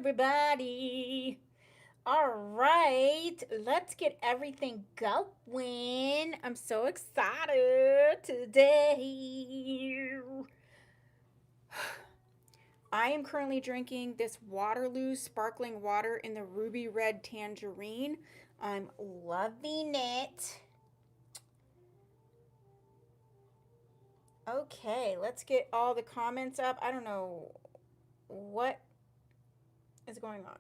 everybody. All right, let's get everything going. I'm so excited today. I am currently drinking this Waterloo sparkling water in the ruby red tangerine. I'm loving it. Okay, let's get all the comments up. I don't know what is going on.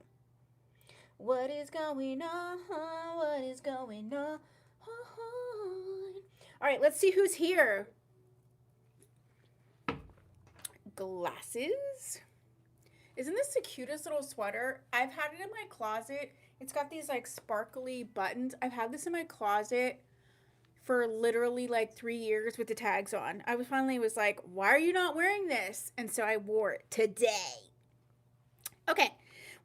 What is going on? What is going on? All right, let's see who's here. Glasses. Isn't this the cutest little sweater? I've had it in my closet. It's got these like sparkly buttons. I've had this in my closet for literally like 3 years with the tags on. I was finally was like, why are you not wearing this? And so I wore it today. Okay.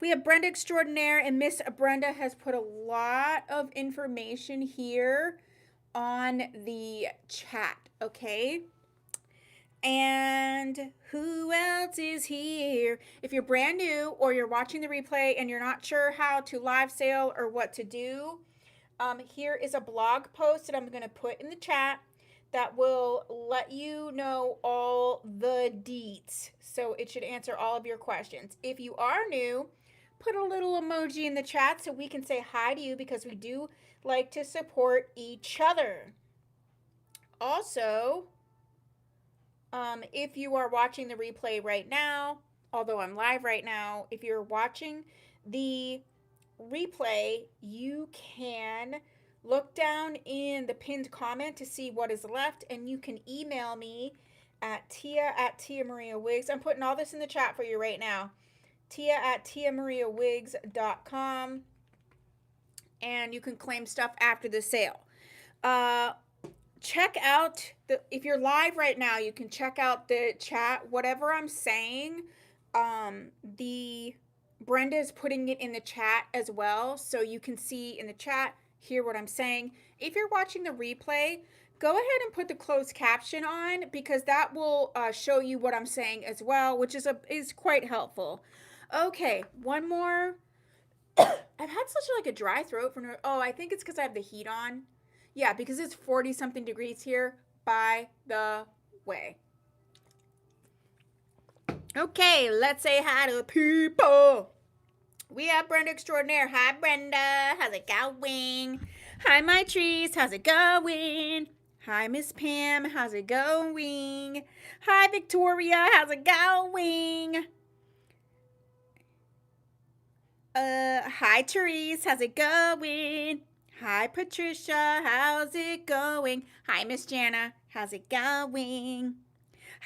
We have Brenda Extraordinaire, and Miss Brenda has put a lot of information here on the chat, okay? And who else is here? If you're brand new or you're watching the replay and you're not sure how to live sale or what to do, here is a blog post that I'm going to put in the chat that will let you know all the deets. So it should answer all of your questions. If you are new, put a little emoji in the chat so we can say hi to you, because we do like to support each other. Also, if you are watching the replay right now, although I'm live right now, if you're watching the replay, you can look down in the pinned comment to see what is left, and you can email me at Tia Maria Wigs. I'm putting all this in the chat for you right now. Tia at tiamariawigs.com, and you can claim stuff after the sale. Check out if you're live right now, you can check out the chat. Whatever I'm saying, the Brenda is putting it in the chat as well, so you can see in the chat, hear what I'm saying. If you're watching the replay, go ahead and put the closed caption on, because that will show you what I'm saying as well, which is quite helpful. Okay, one more. I've had such like a dry throat for I think it's because I have the heat on. Yeah, because it's 40 something degrees here, by the way. Okay, let's say hi to the people. We have Brenda Extraordinaire. Hi, Brenda. How's it going? Hi, my trees. How's it going? Hi, Miss Pam. How's it going? Hi, Victoria. How's it going? Hi, Therese. How's it going? Hi, Patricia. How's it going? Hi, Miss Jana. How's it going?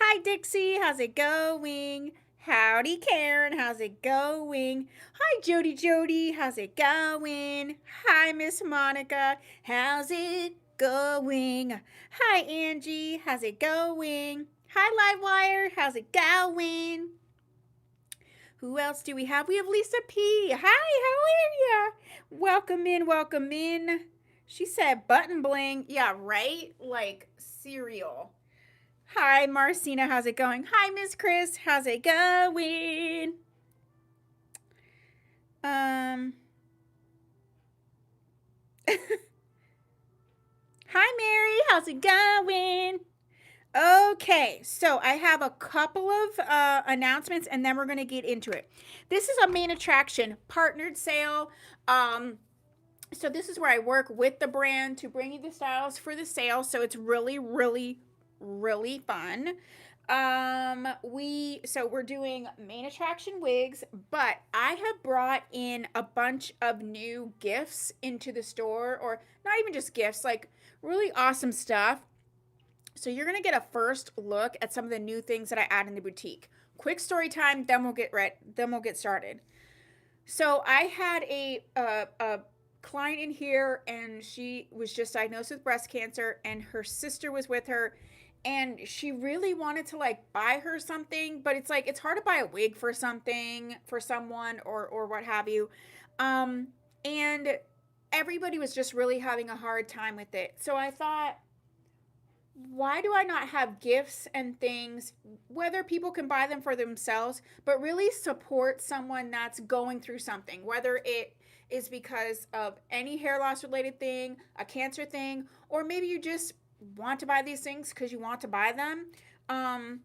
Hi, Dixie. How's it going? Howdy, Karen. How's it going? Hi, Jody. How's it going? Hi, Miss Monica. How's it going? Hi, Angie. How's it going? Hi, Livewire. How's it going? Who else do we have? We have Lisa P. Hi, how are ya? Welcome in. She said button bling. Yeah, right? Like cereal. Hi, Marcina. How's it going? Hi, Miss Chris. How's it going? Hi, Mary. How's it going? Okay, so I have a couple of announcements, and then we're going to get into it. This is a main attraction partnered sale. So this is where I work with the brand to bring you the styles for the sale. So it's really, really, really fun. We're doing main attraction wigs, but I have brought in a bunch of new gifts into the store, or not even just gifts, like really awesome stuff. So you're going to get a first look at some of the new things that I add in the boutique. Quick story time, then we'll get started. So I had a client in here, and she was just diagnosed with breast cancer, and her sister was with her, and she really wanted to like buy her something, but it's like it's hard to buy a wig for something for someone or what have you. And everybody was just really having a hard time with it. So I thought, why do I not have gifts and things, whether people can buy them for themselves, but really support someone that's going through something, whether it is because of any hair loss related thing, a cancer thing, or maybe you just want to buy these things because you want to buy them. Um,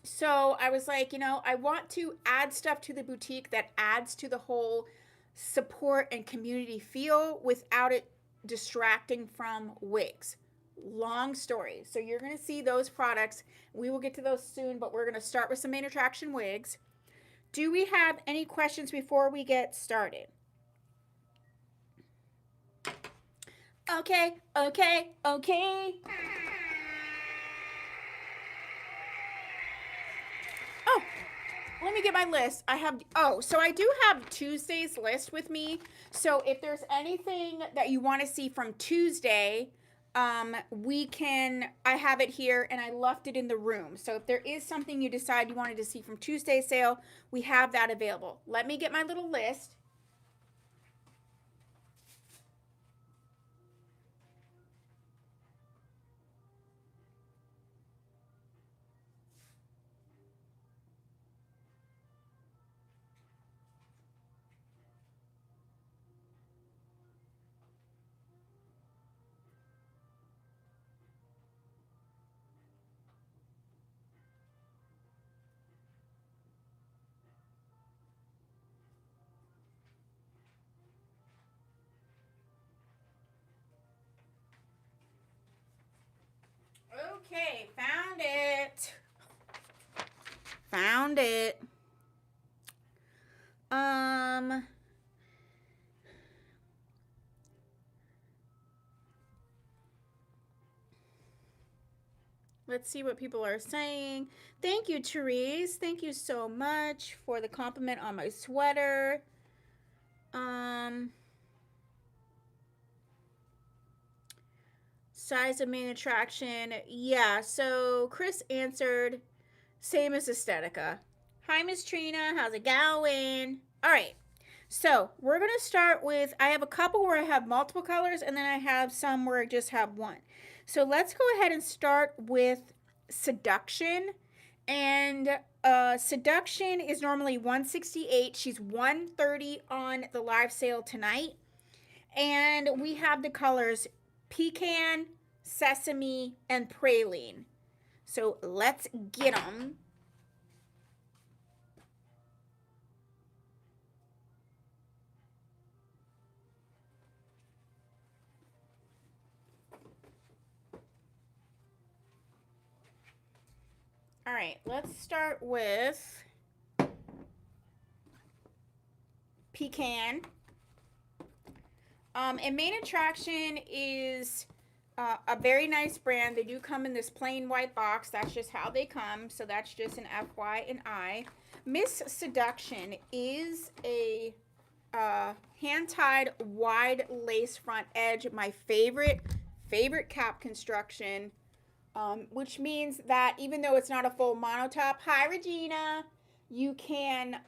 so I was like, I want to add stuff to the boutique that adds to the whole support and community feel without it distracting from wigs. Long story. So you're going to see those products. We will get to those soon, but we're going to start with some main attraction wigs. Do we have any questions before we get started? Okay, okay, okay. Oh, let me get my list. So I do have Tuesday's list with me. So if there's anything that you want to see from Tuesday, I have it here and I left it in the room. So if there is something you decide you wanted to see from Tuesday's sale, we have that available. Let me get my little list. Okay, found it. Found it. Um, let's see what people are saying. Thank you, Therese. Thank you so much for the compliment on my sweater. Size of main attraction. Yeah, so Chris answered same as Aesthetica. Hi, Miss Trina. How's it going? All right. So we're going to start with, I have a couple where I have multiple colors and then I have some where I just have one. So let's go ahead and start with Seduction. And Seduction is normally $168. She's $130 on the live sale tonight. And we have the colors Pecan, Sesame, and Praline. So let's get them. All right, let's start with Pecan. And Main Attraction is a very nice brand. They do come in this plain white box. That's just how they come. So that's just an FYI. Miss Seduction is a hand-tied wide lace front edge. My favorite cap construction. Which means that even though it's not a full monotop, hi Regina, you can,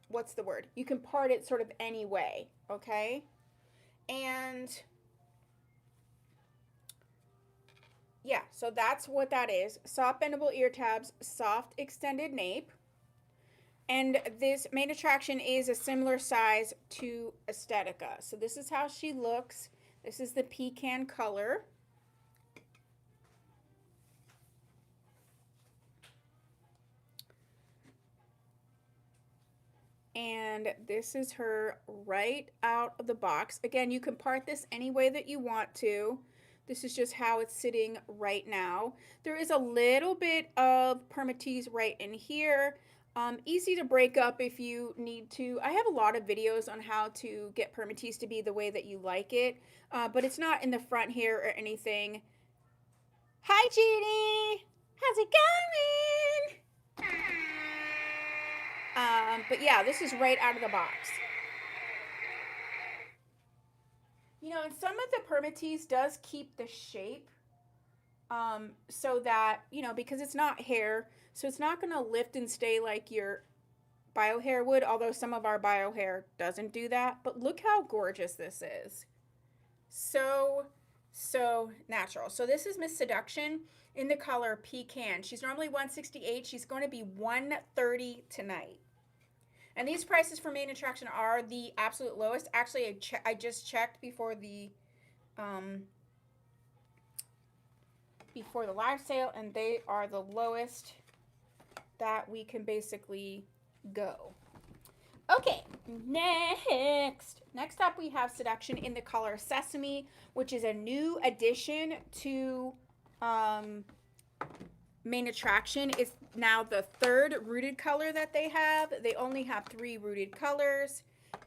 what's the word? You can part it sort of any way, okay? And yeah, so that's what that is. Soft bendable ear tabs, soft extended nape. And this Main Attraction is a similar size to Aesthetica. So this is how she looks. This is the pecan color. And this is her right out of the box. Again, you can part this any way that you want to. This is just how it's sitting right now. There is a little bit of permatease right in here. Easy to break up if you need to. I have a lot of videos on how to get permatease to be the way that you like it, but it's not in the front here or anything. Hi, Jeannie! How's it going? But yeah, this is right out of the box. You know, and some of the permatease does keep the shape, so that, because it's not hair, so it's not going to lift and stay like your bio hair would, although some of our bio hair doesn't do that. But look how gorgeous this is. So So natural. So this is Miss Seduction in the color Pecan. She's normally 168. She's going to be 130 tonight. And these prices for main attraction are the absolute lowest. Actually, I just checked um, before the live sale, and they are the lowest that we can basically go. Okay, next up we have Seduction in the color Sesame, which is a new addition to main attraction. It's now the third rooted color that they have. They only have 3 rooted colors,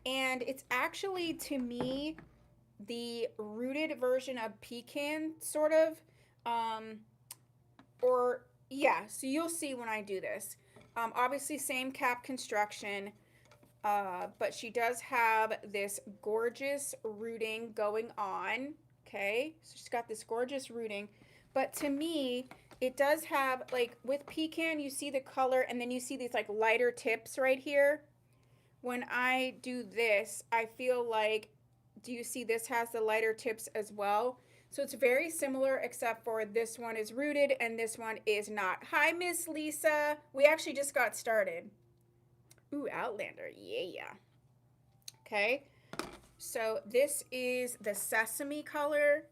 and it's actually, to me, the rooted version of Pecan, sort of. Or yeah, so you'll see when I do this. Obviously same cap construction, but she does have this gorgeous rooting going on. Okay, so she's got this gorgeous rooting, but to me, it does have, like with Pecan, you see the color, and then you see these like lighter tips right here. When I do this, I feel like, do you see this has the lighter tips as well? So it's very similar, except for this one is rooted and this one is not. Hi, Miss Lisa. We actually just got started. Ooh, Outlander. Yeah. Okay. So this is the Sesame color.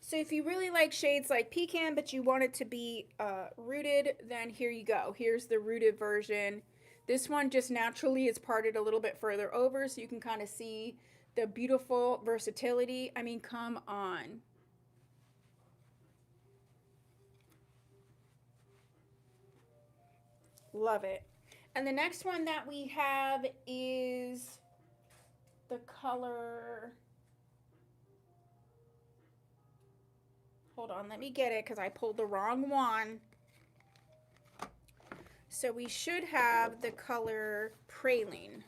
So if you really like shades like Pecan, but you want it to be rooted, then here you go. Here's the rooted version. This one just naturally is parted a little bit further over, so you can kind of see the beautiful versatility. I mean, come on. Love it. And the next one that we have is the color. Hold on, let me get it because I pulled the wrong one. So we should have the color Praline.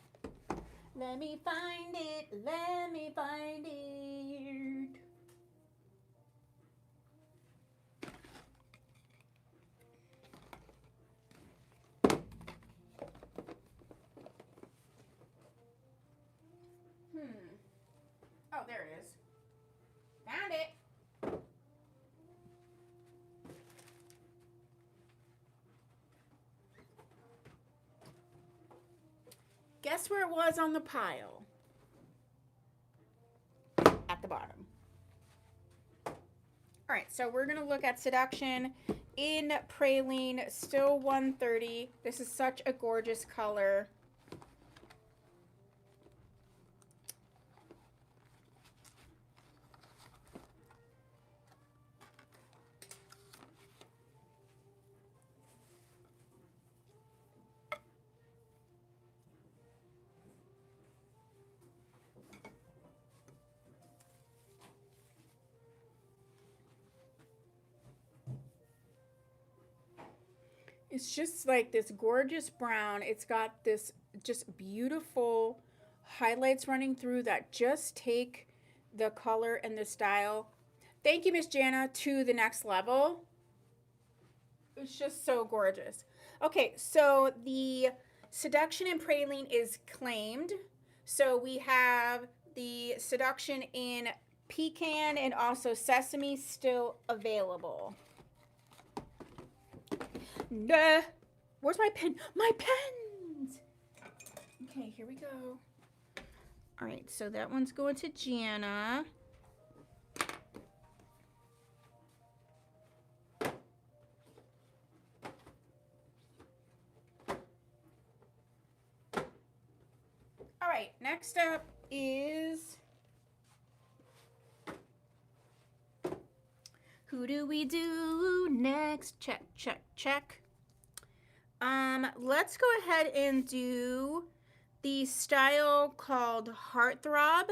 Let me find it. Let me find it. Oh, there it is. Found it. Guess where it was on the pile? At the bottom. All right, so we're going to look at Seduction in Praline, still 130. This is such a gorgeous color. It's just like this gorgeous brown. It's got this just beautiful highlights running through that just take the color and the style. Thank you, Miss Jana, to the next level. It's just so gorgeous. Okay, so the Seduction in Praline is claimed. So we have the Seduction in Pecan and also Sesame still available. Nah. Where's my pen? My pens! Okay, here we go. All right, so that one's going to Jana. All right, next up is... Who do we do next? Check, check, check. Let's go ahead and do the style called Heartthrob.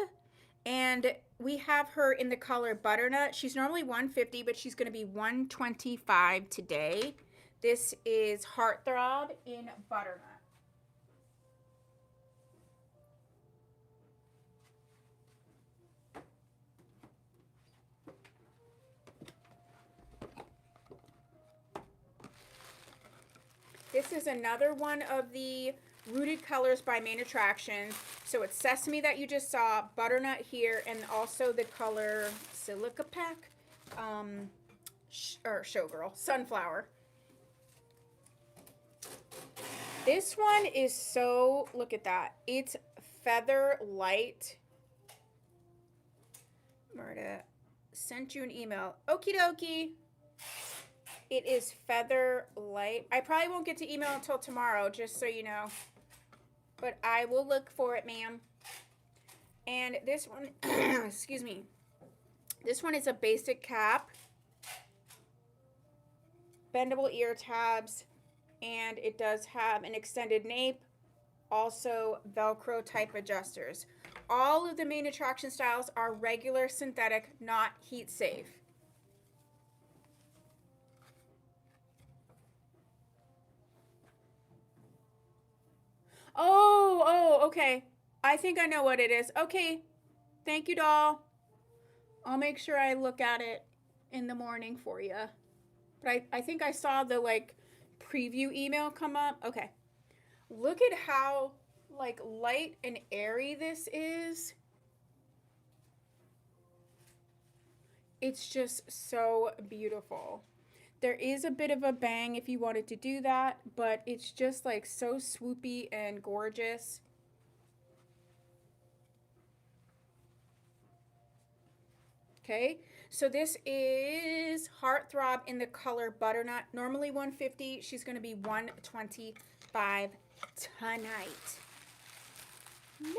And we have her in the color Butternut. She's normally 150, but she's going to be 125 today. This is Heartthrob in Butternut. This is another one of the Rooted Colors by Main Attraction. So it's Sesame that you just saw, Butternut here, and also the color Silica Pack, or Showgirl, Sunflower. This one is so, look at that. It's Feather Light. Marta sent you an email. Okie dokie. It is Feather Light. I probably won't get to email until tomorrow, just so you know. But I will look for it, ma'am. And this one, excuse me. This one is a basic cap. Bendable ear tabs. And it does have an extended nape. Also Velcro type adjusters. All of the Main Attraction styles are regular synthetic, not heat safe. Oh, okay. I think I know what it is. Okay. Thank you, doll. I'll make sure I look at it in the morning for you. But I think I saw the like preview email come up. Okay. Look at how like light and airy this is. It's just so beautiful. There is a bit of a bang if you wanted to do that, but it's just like so swoopy and gorgeous. Okay, so this is Heartthrob in the color Butternut. Normally $150. She's going to be $125 tonight. Next.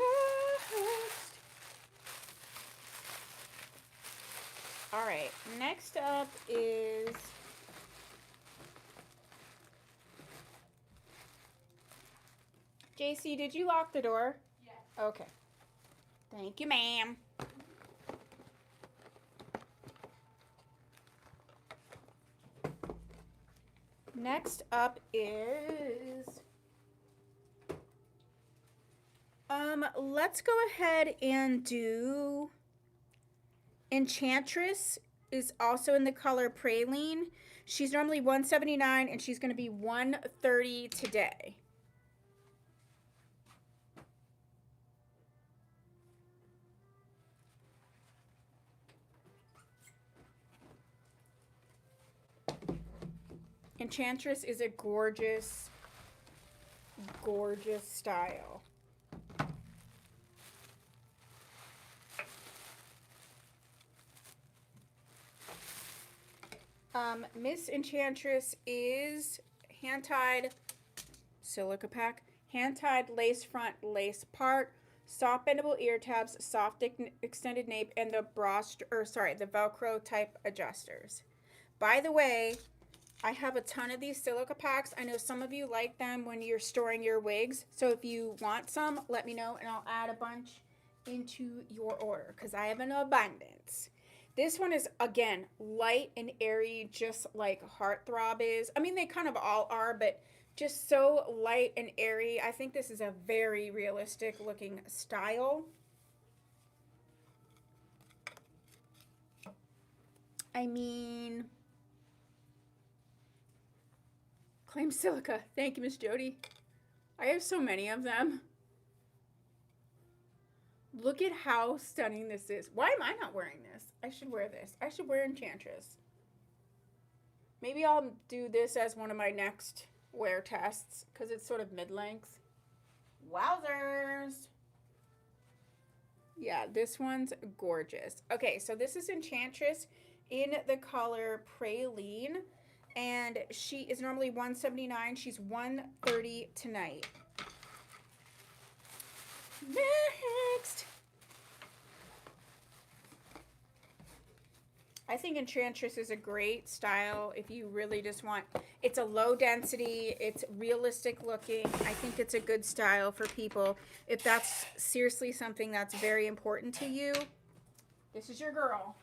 All right, next up is JC, did you lock the door? Yes. Okay. Thank you, ma'am. Next up is let's go ahead and do Enchantress is also in the color Praline. She's normally $179 and she's going to be $130 today. Enchantress is a gorgeous, gorgeous style. Miss Enchantress is hand-tied silica pack, hand-tied lace front, lace part, soft bendable ear tabs, soft extended nape, and the the Velcro type adjusters. By the way, I have a ton of these silica packs. I know some of you like them when you're storing your wigs. So if you want some, let me know and I'll add a bunch into your order because I have an abundance. This one is, again, light and airy, just like Heartthrob is. I mean, they kind of all are, but just so light and airy. I think this is a very realistic looking style. I mean, claim silica. Thank you, Miss Jody. I have so many of them. Look at how stunning this is. Why am I not wearing this? I should wear this. I should wear Enchantress. Maybe I'll do this as one of my next wear tests because it's sort of mid-length. Wowzers. Yeah, this one's gorgeous. Okay, so this is Enchantress in the color Praline. And she is normally $179. She's $130 tonight. Next. I think Enchantress is a great style if you really just want, it's a low density, it's realistic looking. I think it's a good style for people. If that's seriously something that's very important to you, this is your girl.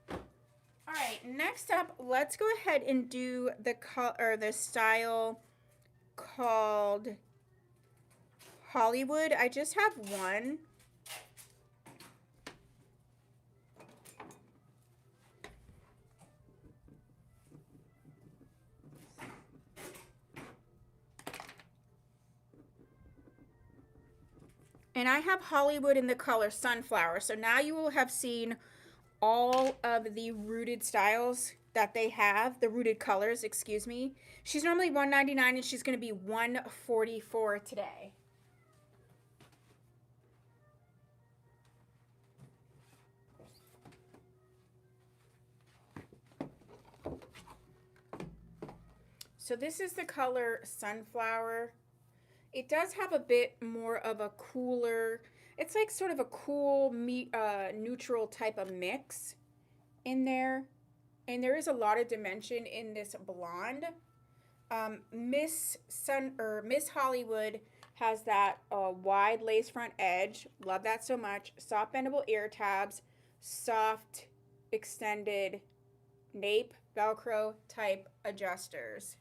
All right, next up, let's go ahead and do the style called Hollywood. I just have one. And I have Hollywood in the color Sunflower. So now you will have seen all of the rooted styles that they have, the rooted colors, excuse me. She's normally $199 and she's going to be $144 today. So this is the color Sunflower. It does have a bit more of a cooler, it's like sort of a cool, neutral type of mix in there. And there is a lot of dimension in this blonde. Miss Hollywood has that wide lace front edge. Love that so much. Soft bendable ear tabs, soft extended nape, Velcro type adjusters.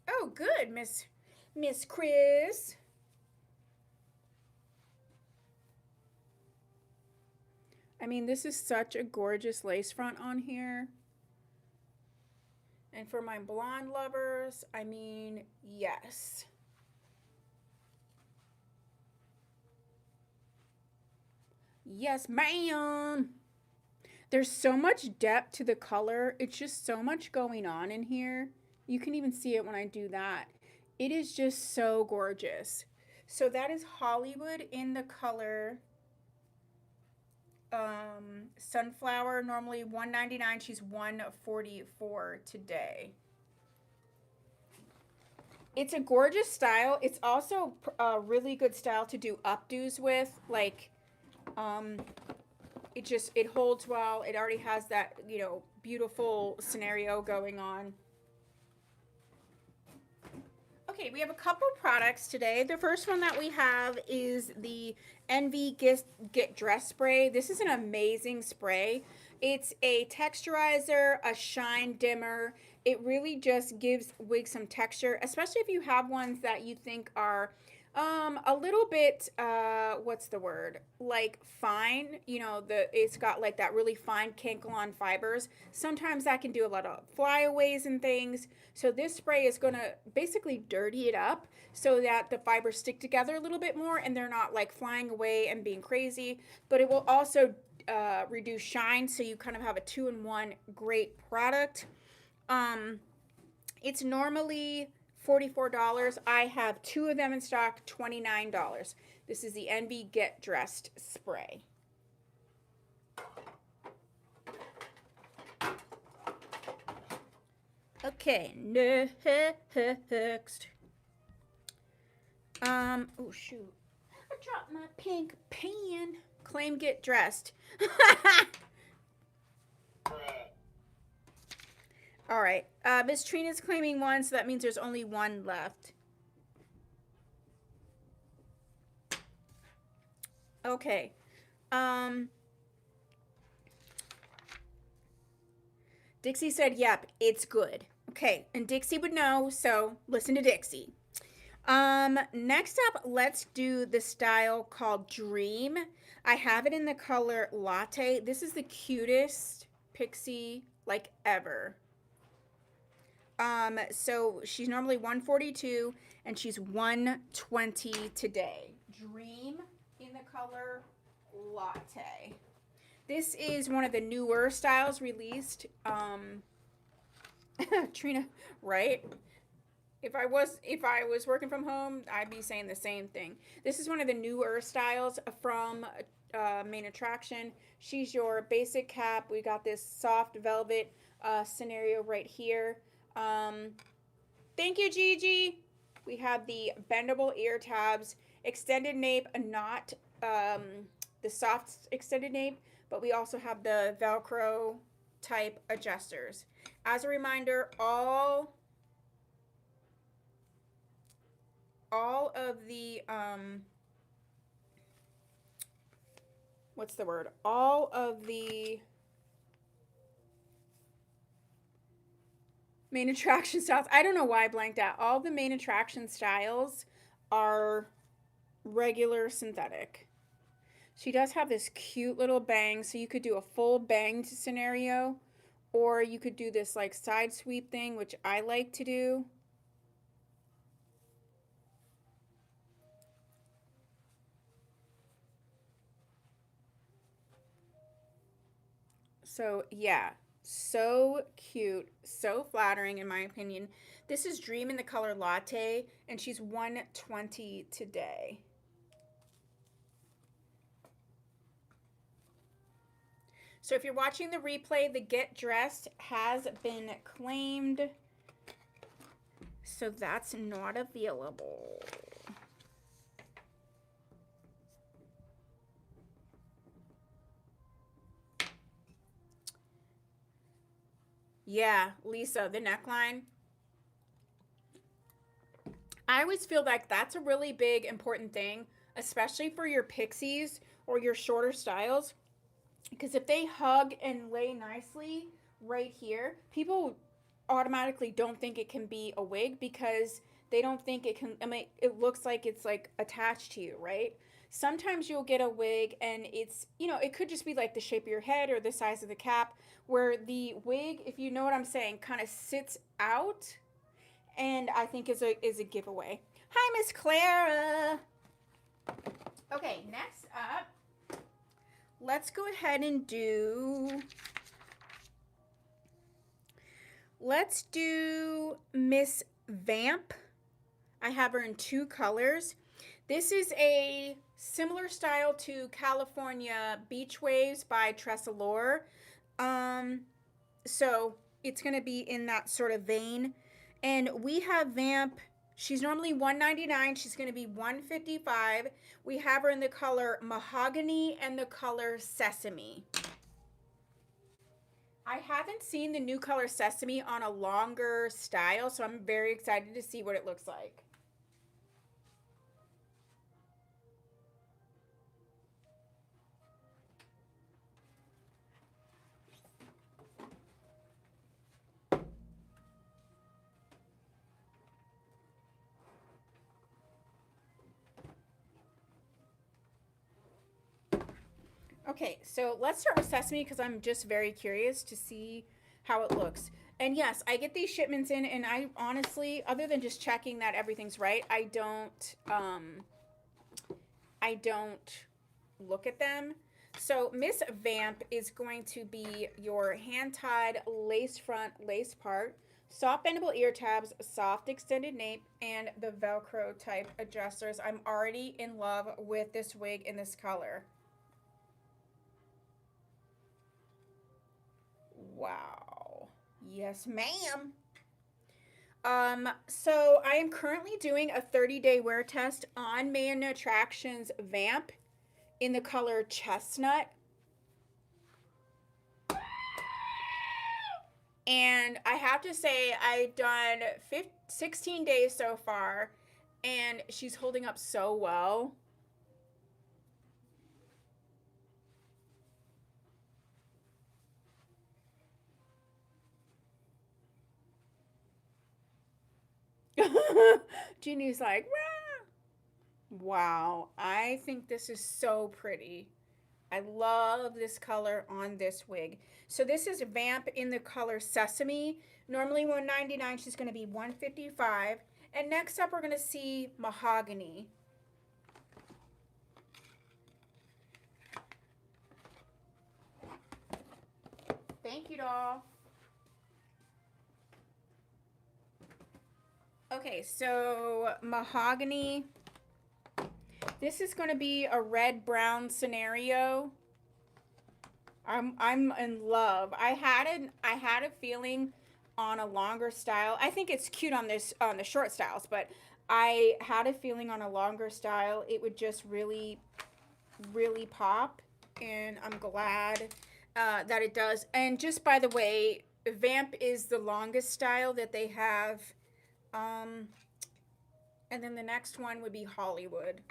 Oh, good, Miss Chris. I mean, this is such a gorgeous lace front on here. And for my blonde lovers, I mean, yes. Yes, ma'am. There's so much depth to the color. It's just so much going on in here. You can even see it when I do that. It is just so gorgeous. So that is Hollywood in the color Sunflower. Normally $199. She's $144 today. It's a gorgeous style. It's also a really good style to do updos with. Like, it holds well. It already has that, you know, beautiful scenario going on. Okay, we have a couple products today. The first one that we have is the Envy Get Dress Spray. This is an amazing spray. It's a texturizer, a shine dimmer. It really just gives wigs some texture, especially if you have ones that you think are a little bit, what's the word? Like fine, you know, it's got like that really fine cankle-on fibers. Sometimes that can do a lot of flyaways and things. So this spray is going to basically dirty it up so that the fibers stick together a little bit more and they're not like flying away and being crazy. But it will also reduce shine, so you kind of have a 2-in-1 great product. It's normally $44. I have 2 of them in stock, $29. This is the Envy Get Dressed Spray. Okay, next. Oh shoot. I dropped my pink pen. Claim Get Dressed. All right. Miss Trina's claiming one, so that means there's only one left. Okay. Dixie said, yep, it's good. Okay, and Dixie would know, so listen to Dixie. Next up, let's do the style called Dream. I have it in the color Latte. This is the cutest pixie like ever. So she's normally $142 and she's $120 today. Dream in the color Latte. This is one of the newer styles released. Trina, right? If I was working from home, I'd be saying the same thing. This is one of the newer styles from Main Attraction. She's your basic cap. We got this soft velvet scenario right here. Thank you, Gigi. We have the bendable ear tabs, extended nape, not the soft extended nape, but we also have the Velcro type adjusters. As a reminder, all of the what's the word? All of the Main Attraction styles. I don't know why I blanked out. All the Main Attraction styles are regular synthetic. She does have this cute little bang, so you could do a full banged scenario, or you could do this like side sweep thing, which I like to do. So yeah, so cute, so flattering in my opinion. This is Dream in the color Latte, and she's 120 today. So if you're watching the replay, the Get Dressed has been claimed. So that's not available. Yeah, Lisa, the neckline. I always feel like that's a really big, important thing, especially for your pixies or your shorter styles. Because if they hug and lay nicely right here, people automatically don't think it can be a wig because they don't think it can. I mean, it looks like it's like attached to you, right? Sometimes you'll get a wig and it's, it could just be like the shape of your head or the size of the cap, where the wig, if you know what I'm saying, kind of sits out, and I think is a giveaway. Hi, Miss Clara. Okay, next up, let's go ahead and let's do Miss Vamp. I have her in 2 colors. This is a similar style to California Beach Waves by Tressalore. So it's going to be in that sort of vein. And we have Vamp. She's normally $199. She's going to be $155. We have her in the color Mahogany and the color Sesame. I haven't seen the new color Sesame on a longer style, so I'm very excited to see what it looks like. Okay, so let's start with Sesame because I'm just very curious to see how it looks. And yes, I get these shipments in, and I honestly, other than just checking that everything's right, I don't look at them. So Miss Vamp is going to be your hand-tied lace front lace part, soft bendable ear tabs, soft extended nape, and the Velcro type adjusters. I'm already in love with this wig in this color. Wow. Yes, ma'am. So I am currently doing a 30-day wear test on Man Attractions Vamp in the color Chestnut. And I have to say, I've done 16 days so far, and she's holding up so well. Jeannie's like, "Rah." Wow, I think this is so pretty. I love this color on this wig. So this is Vamp in the color Sesame. Normally $199, she's going to be $155. And next up, we're going to see Mahogany. Thank you, doll. Okay, so Mahogany. This is going to be a red-brown scenario. I'm in love. I had a feeling on a longer style. I think it's cute on the short styles, but I had a feeling on a longer style it would just really pop, and I'm glad that it does. And just by the way, Vamp is the longest style that they have. And then the next one would be Hollywood.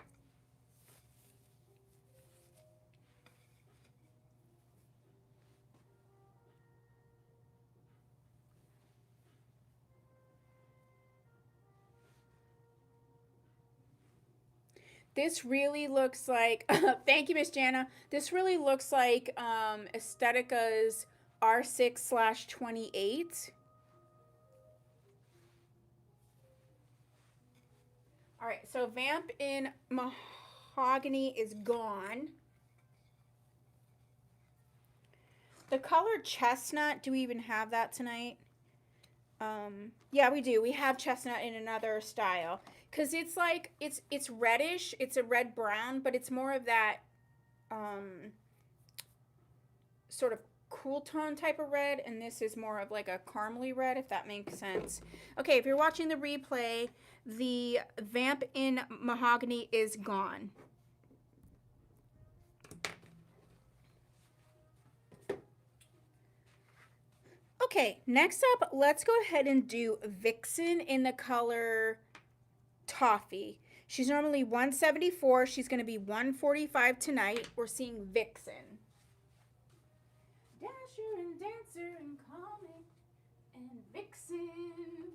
This really looks like, thank you, Miss Jana. This really looks like Aesthetica's R6/28. All right, so Vamp in Mahogany is gone. The color chestnut, do we even have that tonight? Yeah, we do. We have chestnut in another style. Because it's like, it's reddish. It's a red brown, but it's more of that sort of cool tone type of red. And this is more of like a caramely red, if that makes sense. Okay, if you're watching the replay, the Vamp in Mahogany is gone. Okay, next up, let's go ahead and do Vixen in the color Toffee. She's normally 174. She's going to be 145 tonight. We're seeing Vixen. Dasher and Dancer and Comet and Vixen.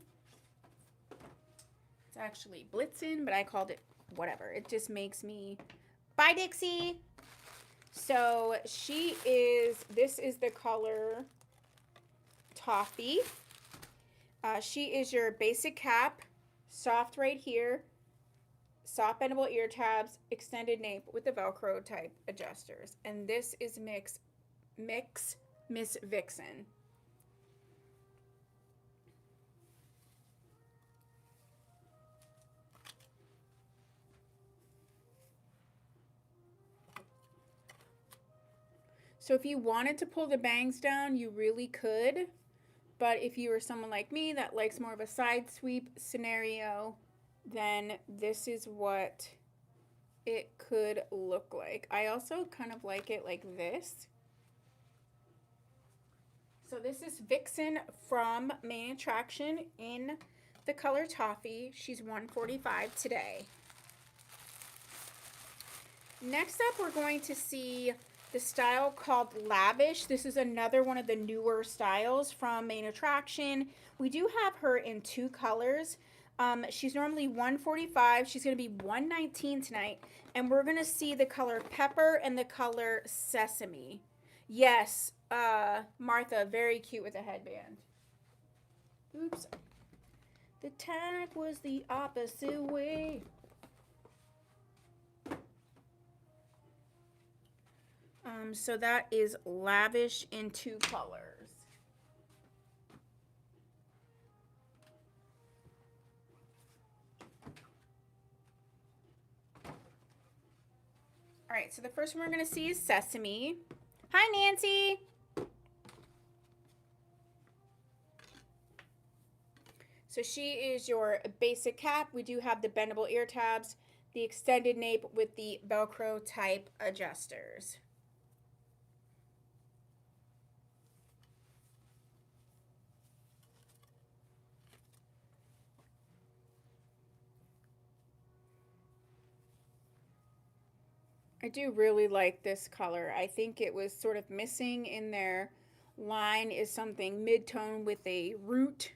It's actually Blitzen, but I called it whatever. It just makes me... Bye, Dixie! So this is the color Toffee. She is your basic cap, soft right here, soft bendable ear tabs, extended nape with the Velcro type adjusters. And this is Mix Miss Vixen. So if you wanted to pull the bangs down, you really could. But if you were someone like me that likes more of a side sweep scenario, then this is what it could look like. I also kind of like it like this. So this is Vixen from Main Attraction in the color Toffee. She's 145 today. Next up, we're going to see the style called Lavish. This is another one of the newer styles from Main Attraction. We do have her in two colors. She's normally 145. She's going to be 119 tonight. And we're going to see the color Pepper and the color Sesame. Yes, Martha, very cute with a headband. Oops. The tag was the opposite way. So that is Lavish in two colors. All right, so the first one we're going to see is Sesame. Hi, Nancy. So she is your basic cap. We do have the bendable ear tabs, the extended nape with the Velcro type adjusters. I do really like this color. I think it was sort of missing in their line is something mid-tone with a root.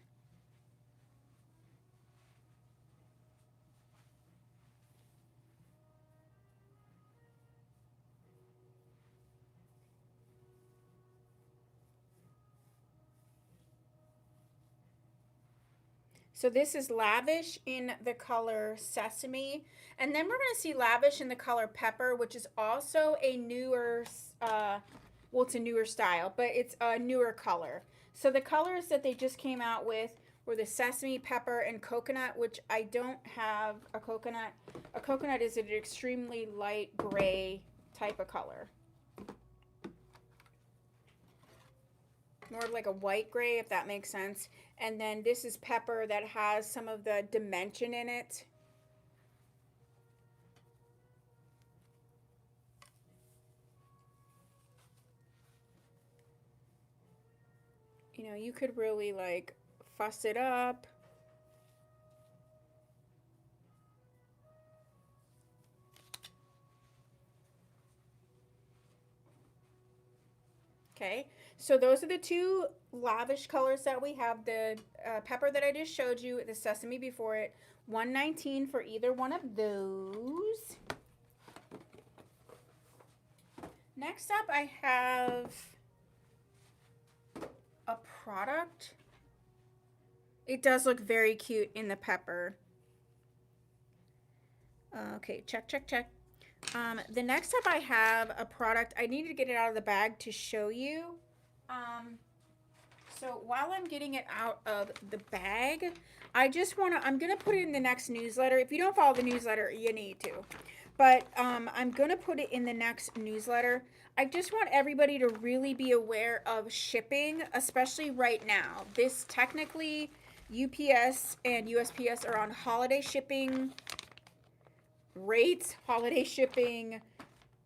So this is Lavish in the color Sesame. And then we're going to see Lavish in the color Pepper, which is also a newer, well, it's a newer style, but it's a newer color. So the colors that they just came out with were the Sesame, Pepper, and Coconut, which I don't have a coconut. A coconut is an extremely light gray type of color. More like a white gray, if that makes sense. And then this is Pepper that has some of the dimension in it. You know, you could really like fuss it up. Okay, so those are the two Lavish colors that we have. The Pepper that I just showed you, the Sesame before it, 119 for either one of those. Next up, I have a product. It does look very cute in the Pepper. Okay, check, check, check. The next up I have a product. I needed to get it out of the bag to show you. Um, so while I'm getting it out of the bag, I'm going to put it in the next newsletter. If you don't follow the newsletter, you need to. But I'm going to put it in the next newsletter. I just want everybody to really be aware of shipping, especially right now. This technically, UPS and USPS are on holiday shipping rates, holiday shipping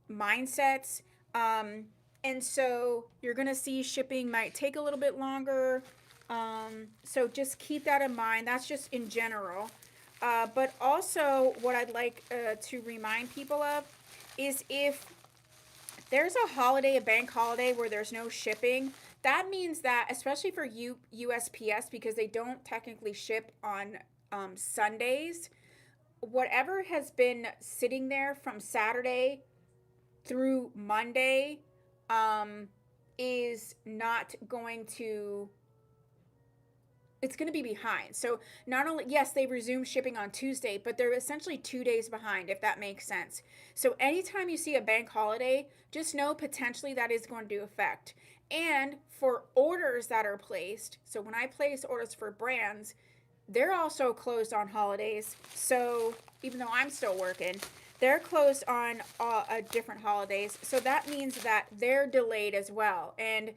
mindsets. And so you're going to see shipping might take a little bit longer. So just keep that in mind. That's just in general. But also, what I'd like to remind people of is if there's a holiday, a bank holiday where there's no shipping, that means that, especially for USPS, because they don't technically ship on Sundays, whatever has been sitting there from Saturday through Monday is not going to, it's going to be behind. So not only, yes, they resume shipping on Tuesday, but they're essentially 2 days behind, if that makes sense. So anytime you see a bank holiday, just know potentially that is going to affect. And for orders that are placed, so when I place orders for brands, they're also closed on holidays. So even though I'm still working, they're closed on different holidays. So that means that they're delayed as well. And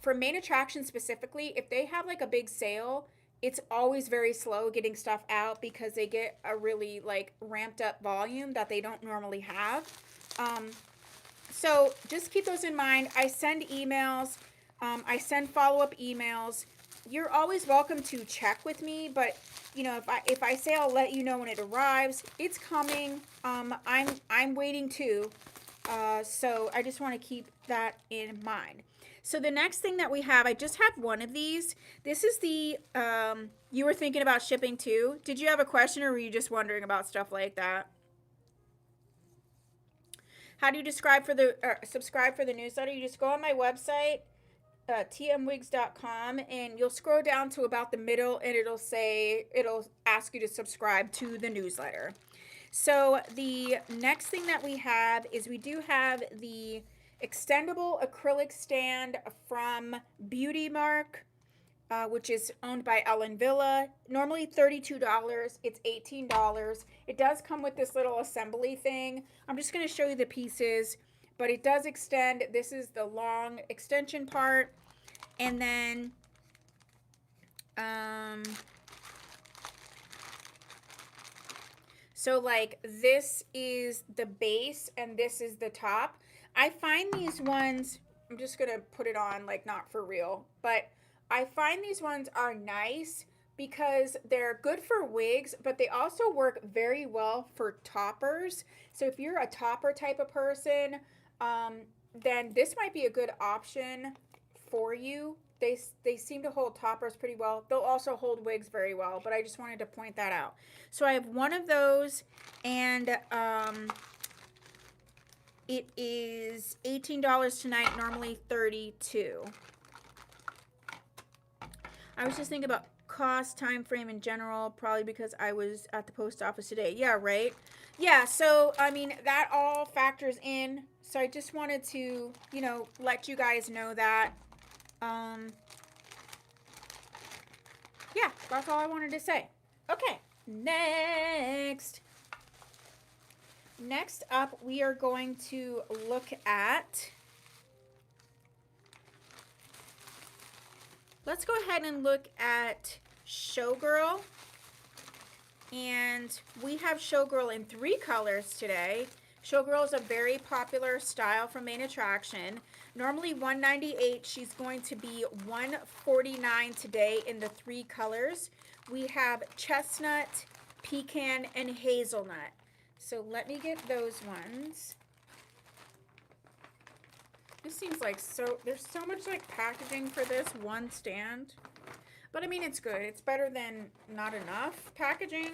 for main attractions specifically, if they have like a big sale, it's always very slow getting stuff out because they get a really like ramped up volume that they don't normally have. So just keep those in mind. I send emails. I send follow-up emails. You're always welcome to check with me, but you know, if I say I'll let you know when it arrives, it's coming. I'm waiting too. So I just want to keep that in mind. So the next thing that we have, I just have one of these. This is the you were thinking about shipping too. Did you have a question, or were you just wondering about stuff like that? How do you subscribe for the newsletter? You just go on my website, tmwigs.com, and you'll scroll down to about the middle, and it'll ask you to subscribe to the newsletter. So the next thing that we have is we do have the extendable acrylic stand from Beauty Mark, which is owned by Ellen Villa. Normally $32, it's $18. It does come with this little assembly thing. I'm just going to show you the pieces, but it does extend. This is the long extension part. And then so like this is the base and this is the top. I find these ones, I'm just going to put it on like not for real, but I find these ones are nice because they're good for wigs, but they also work very well for toppers. So if you're a topper type of person, then this might be a good option for you. They seem to hold toppers pretty well. They'll also hold wigs very well, but I just wanted to point that out. So I have one of those, and it is $18 tonight, normally $32. I was just thinking about cost, time frame in general, probably because I was at the post office today. Yeah, right? Yeah, so, I mean, that all factors in. So I just wanted to, you know, let you guys know that. Yeah, that's all I wanted to say. Okay, next. Next up, we are going to look at... Let's go ahead and look at Showgirl. And we have Showgirl in 3 colors today. Showgirl is a very popular style from Main Attraction. Normally $198, she's going to be $149 today in the 3 colors. We have chestnut, pecan, and hazelnut. So let me get those ones. This seems like there's so much like packaging for this one stand. But I mean, it's good. It's better than not enough packaging.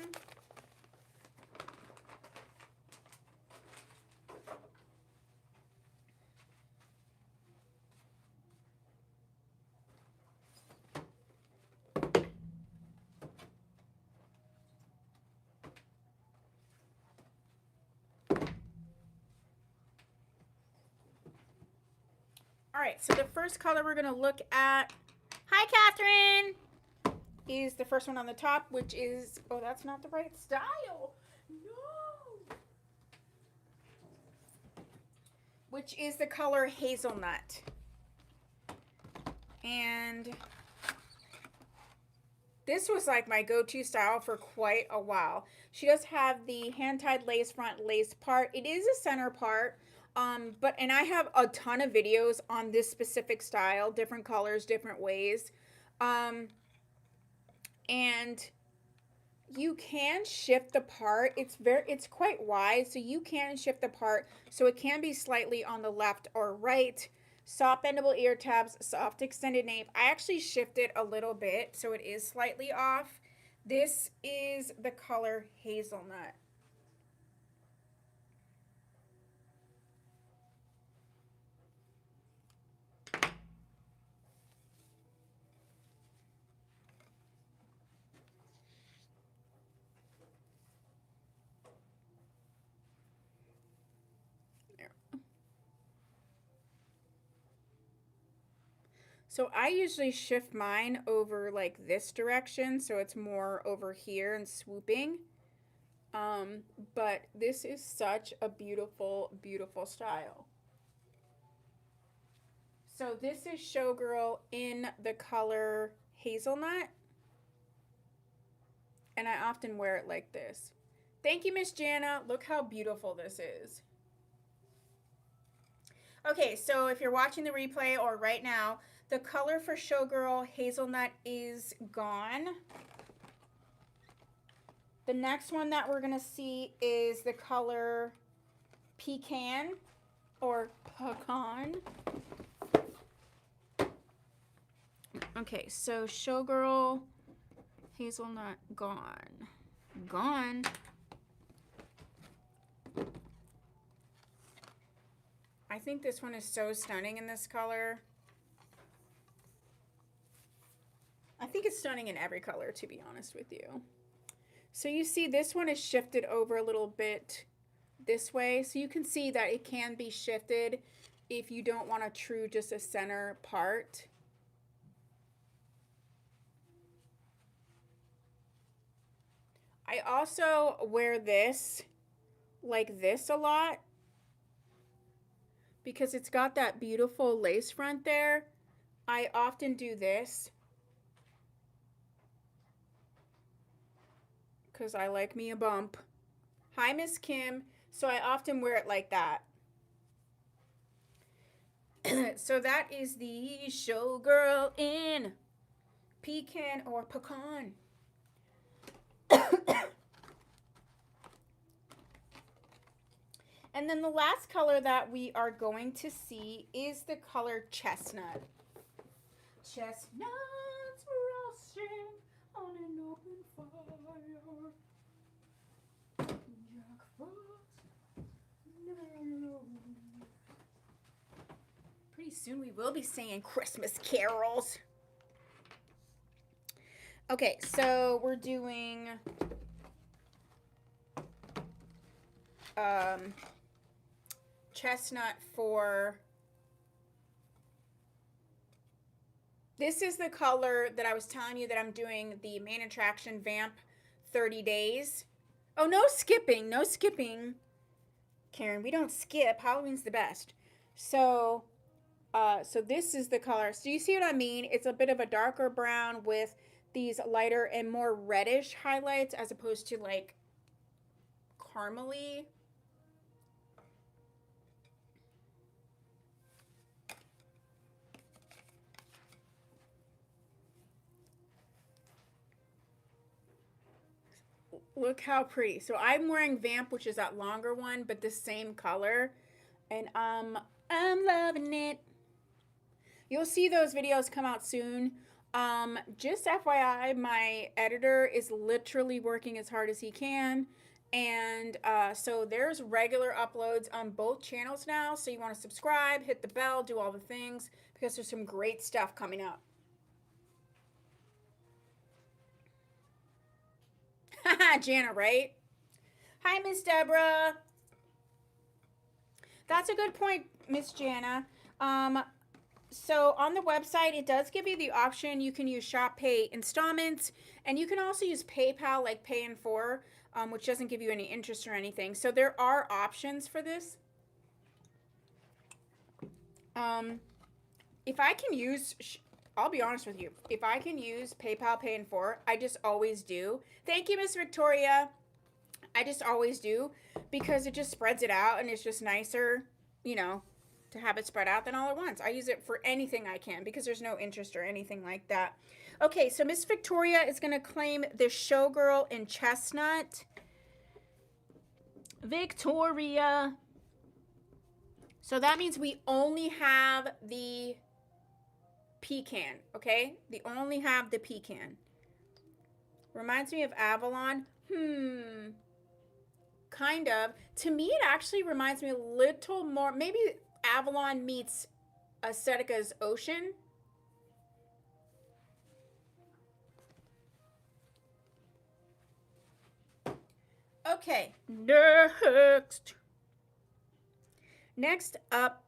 All right, so the first color we're going to look at, hi Catherine, is the first one on the top, which is, oh, that's not the right style. No. Which is the color Hazelnut. And this was like my go-to style for quite a while. She does have the hand-tied lace front lace part. It is a center part. And I have a ton of videos on this specific style, different colors, different ways. And you can shift the part. It's quite wide, so you can shift the part so it can be slightly on the left or right. Soft bendable ear tabs, soft extended nape. I actually shifted a little bit so it is slightly off. This is the color Hazelnut. So I usually shift mine over like this direction, so it's more over here and swooping. But this is such a beautiful, beautiful style. So this is Showgirl in the color Hazelnut. And I often wear it like this. Thank you, Miss Jana. Look how beautiful this is. Okay, so if you're watching the replay or right now, the color for Showgirl Hazelnut is gone. The next one that we're going to see is the color Pecan or Pecan. Okay, so Showgirl Hazelnut gone. Gone. I think this one is so stunning in this color. I think it's stunning in every color, to be honest with you. So you see this one is shifted over a little bit this way. So you can see that it can be shifted if you don't want a true just a center part. I also wear this like this a lot because it's got that beautiful lace front there. I often do this because I like me a bump. Hi, Miss Kim. So I often wear it like that. So that is the Showgirl in Pecan or Pecan. And then the last color that we are going to see is the color Chestnut. Chestnuts roasting on an open fire. Jack Frost. No. Pretty soon we will be singing Christmas carols. Okay, so we're doing Chestnut for, this is the color that I was telling you that I'm doing the main attraction Vamp 30 days. Oh, no skipping, no skipping. Karen, we don't skip. Halloween's the best. So this is the color. So you see what I mean? It's a bit of a darker brown with these lighter and more reddish highlights as opposed to like caramely. Look how pretty. So I'm wearing Vamp, which is that longer one, but the same color. And I'm loving it. You'll see those videos come out soon. Just FYI, my editor is literally working as hard as he can. And so there's regular uploads on both channels now. So you want to subscribe, hit the bell, do all the things, because there's some great stuff coming up. Haha, Jana, right? Hi, Miss Deborah. That's a good point, Miss Jana. So on the website, it does give you the option. You can use Shop Pay installments, and you can also use PayPal, like Pay in 4, which doesn't give you any interest or anything. So there are options for this. Um, if I can use, I'll be honest with you, if I can use PayPal Pay in 4, I just always do. Thank you, Miss Victoria. I just always do because it just spreads it out and it's just nicer, you know, to have it spread out than all at once. I use it for anything I can because there's no interest or anything like that. Okay, so Miss Victoria is going to claim the Showgirl in Chestnut. Victoria. So that means we only have the pecan, okay? We only have the pecan. Reminds me of Avalon. Kind of. To me, it actually reminds me a little more. Maybe Avalon meets Ascetica's Ocean. Okay, next up,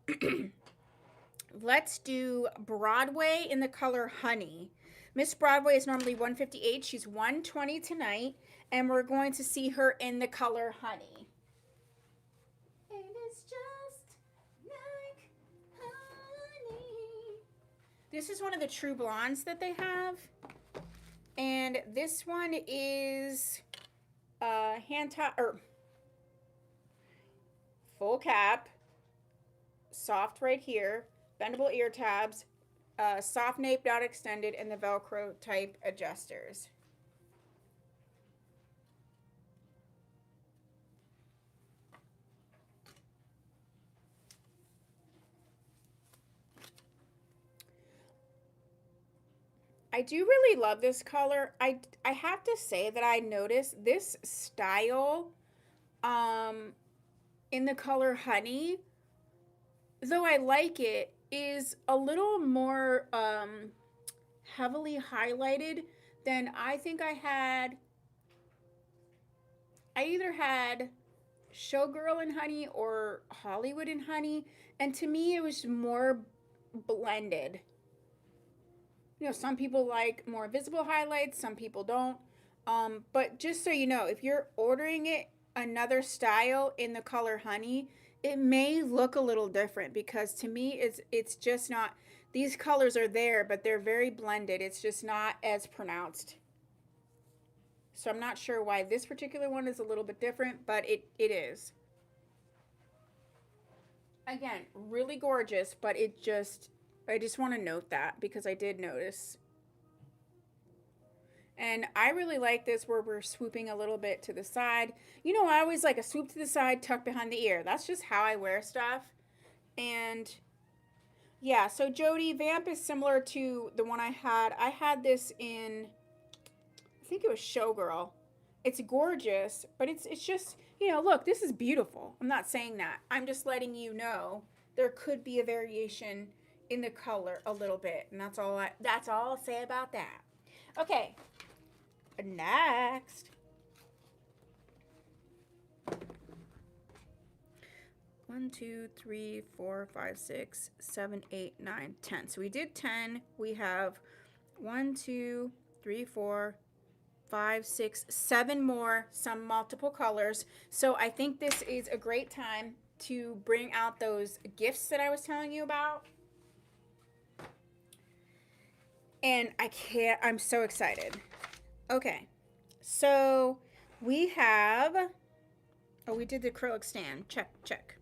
let's do Broadway in the color Honey. Miss Broadway is normally 158. She's 120 tonight, and we're going to see her in the color Honey. And it's just like honey. This is one of the True Blondes that they have, and this one is hand top or full cap, soft right here, bendable ear tabs, soft nape not extended, and the Velcro type adjusters. I do really love this color. I have to say that I noticed this style in the color Honey, though I like it, is a little more heavily highlighted than I think I had. I either had Showgirl in Honey or Hollywood in Honey, and to me it was more blended. You know, some people like more visible highlights, some people don't. But just so you know, if you're ordering it another style in the color Honey, it may look a little different because to me it's just not, these colors are there, but they're very blended. It's just not as pronounced. So I'm not sure why this particular one is a little bit different, but it is. Again, really gorgeous, but I just want to note that because I did notice. And I really like this where we're swooping a little bit to the side. You know, I always like a swoop to the side, tuck behind the ear. That's just how I wear stuff. And yeah, so Jody, Vamp is similar to the one I had. I had this in, I think it was Showgirl. It's gorgeous, but it's just, you know, look, this is beautiful. I'm not saying that. I'm just letting you know there could be a variation in the color a little bit, and that's all I'll say about that. Okay, next. 1, 2, 3, 4, 5, 6, 7, 8, 9, 10. So we did 10. We have 1, 2, 3, 4, 5, 6, 7 more, some multiple colors. So I think this is a great time to bring out those gifts that I was telling you about. And I'm so excited. Okay, so we have, we did the acrylic stand. Check.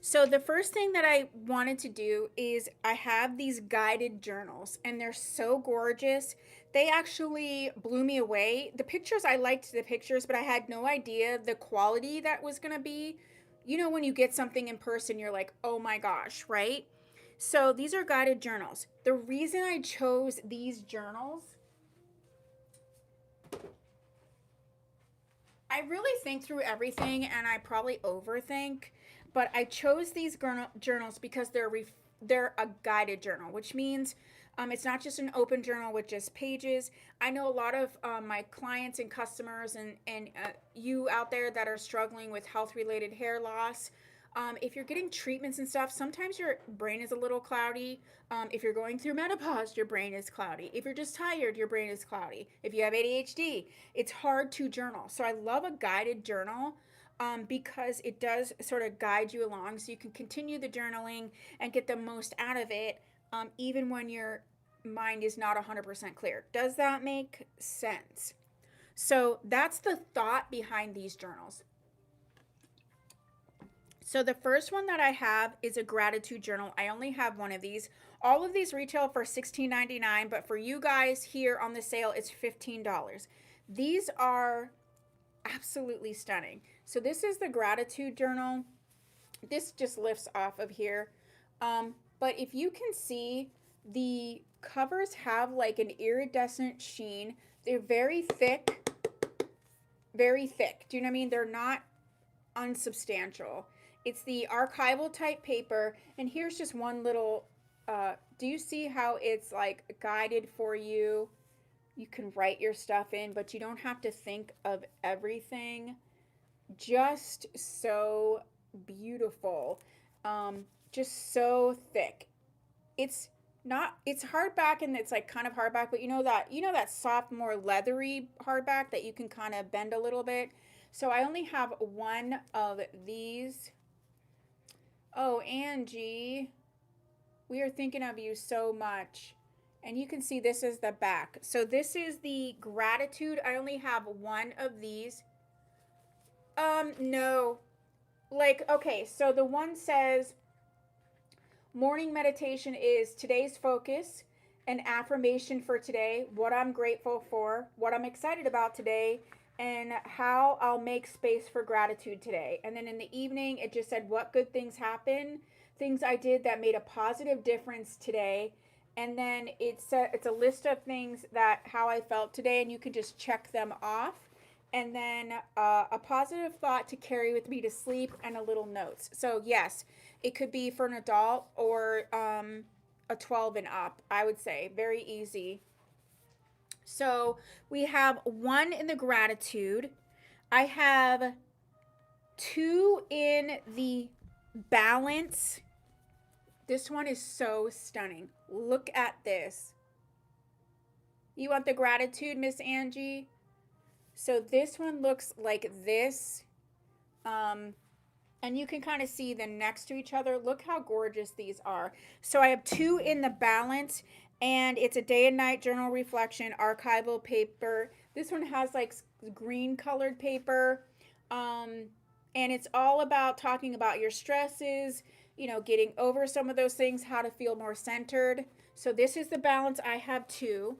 So the first thing that I wanted to do is I have these guided journals, and they're so gorgeous. They actually blew me away. The pictures, I liked the pictures, but I had no idea the quality that was going to be. You know, when you get something in person, you're like, oh my gosh, right? So these are guided journals. The reason I chose these journals, I really think through everything, and I probably overthink, but I chose these journals because they're a guided journal, which means it's not just an open journal with just pages. I know a lot of my clients and customers and you out there that are struggling with health-related hair loss. If you're getting treatments and stuff, sometimes your brain is a little cloudy. If you're going through menopause, your brain is cloudy. If you're just tired, your brain is cloudy. If you have ADHD, it's hard to journal. So I love a guided journal because it does sort of guide you along so you can continue the journaling and get the most out of it, even when your mind is not 100% clear. Does that make sense? So that's the thought behind these journals. So the first one that I have is a gratitude journal. I only have one of these. All of these retail for $16.99, but for you guys here on the sale, it's $15. These are absolutely stunning. So this is the gratitude journal. This just lifts off of here. But if you can see, the covers have like an iridescent sheen. They're very thick, very thick. Do you know what I mean? They're not unsubstantial. It's the archival type paper, and here's just one little, do you see how it's like guided for you? You can write your stuff in, but you don't have to think of everything. Just so beautiful. Just so thick. It's not, it's hardback, and it's like kind of hardback, but you know that soft, more leathery hardback that you can kind of bend a little bit. So I only have one of these. Oh, Angie, we are thinking of you so much. And you can see this is the back. So this is the gratitude. I only have one of these. No. Like, okay, so the one says morning meditation is today's focus, an affirmation for today, what I'm grateful for, what I'm excited about today, and how I'll make space for gratitude today. And then in the evening, it just said what good things happened, things I did that made a positive difference today. And then it's a list of things that how I felt today, and you can just check them off. And then a positive thought to carry with me to sleep, and a little notes. So yes, it could be for an adult or a 12 and up, I would say. Very easy. So we have one in the gratitude. I have two in the balance. This one is so stunning. Look at this. You want the gratitude, Miss Angie? So this one looks like this. And you can kind of see them next to each other. Look how gorgeous these are. So I have two in the balance, and it's a day and night journal reflection archival paper. This one has like green colored paper. And it's all about talking about your stresses, getting over some of those things, how to feel more centered. So this is the balance. I have two.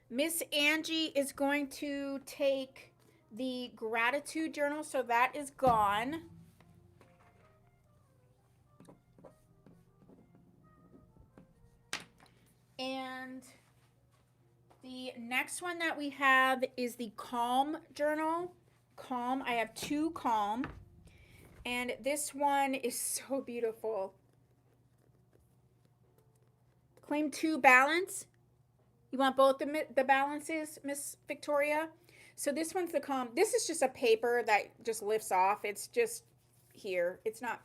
Miss Angie is going to take the gratitude journal, so that is gone. And the next one that we have is the calm journal. Calm. I have two calm. And this one is so beautiful. Claim two balance. You want both the balances, Miss Victoria? So this one's the calm. This is just a paper that just lifts off. It's just here. It's not.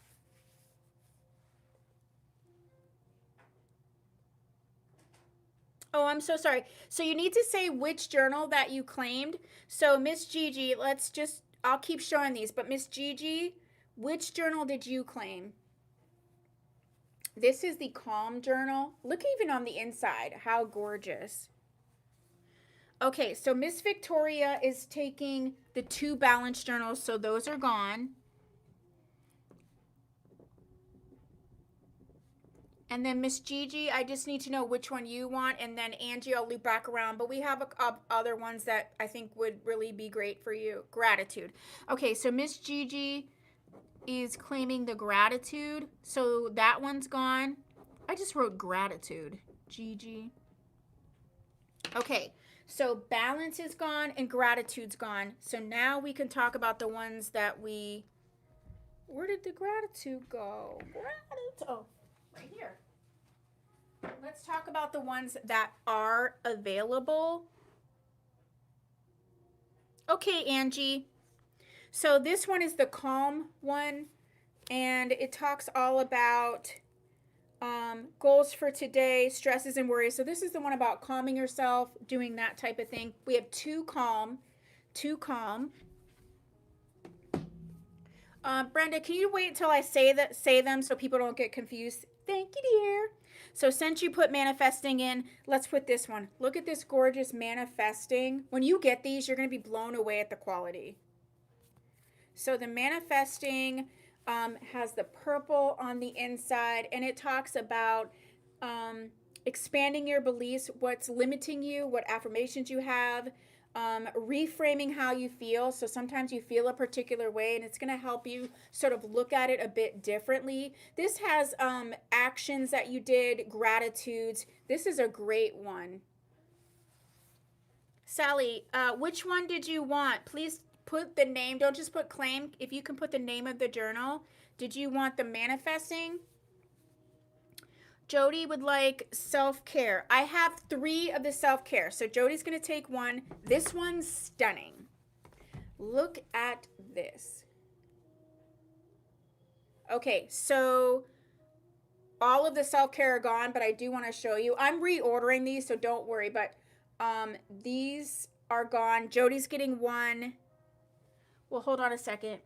Oh, I'm so sorry. So you need to say which journal that you claimed. So Miss Gigi, I'll keep showing these, but Miss Gigi, which journal did you claim? This is the calm journal. Look even on the inside. How gorgeous. Okay, so Miss Victoria is taking the two balance journals, so those are gone. And then Miss Gigi, I just need to know which one you want, and then Angie, I'll loop back around. But we have other ones that I think would really be great for you. Gratitude. Okay, so Miss Gigi is claiming the gratitude, so that one's gone. I just wrote gratitude. Gigi. Okay, so balance is gone and gratitude's gone. So now we can talk about the ones that we... Where did the gratitude go? Gratitude. Oh, right here. Let's talk about the ones that are available. Okay, Angie. So this one is the calm one, and it talks all about goals for today, stresses and worries. So this is the one about calming yourself, doing that type of thing. We have two calm. Brenda, can you wait until I say them so people don't get confused? Thank you, dear. So since you put manifesting in, let's put this one. Look at this gorgeous manifesting. When you get these, you're going to be blown away at the quality. So the manifesting has the purple on the inside, and it talks about expanding your beliefs, what's limiting you, what affirmations you have, reframing how you feel. So sometimes you feel a particular way, and it's going to help you sort of look at it a bit differently. This has actions that you did, gratitudes. This is a great one. Sally, which one did you want? Please put the name. Don't just put claim. If you can put the name of the journal. Did you want the manifesting? Jody would like self-care. I have 3 of the self-care. So Jody's going to take one. This one's stunning. Look at this. Okay, so all of the self-care are gone, but I do want to show you. I'm reordering these, so don't worry, but these are gone. Jody's getting one. Well, hold on a second.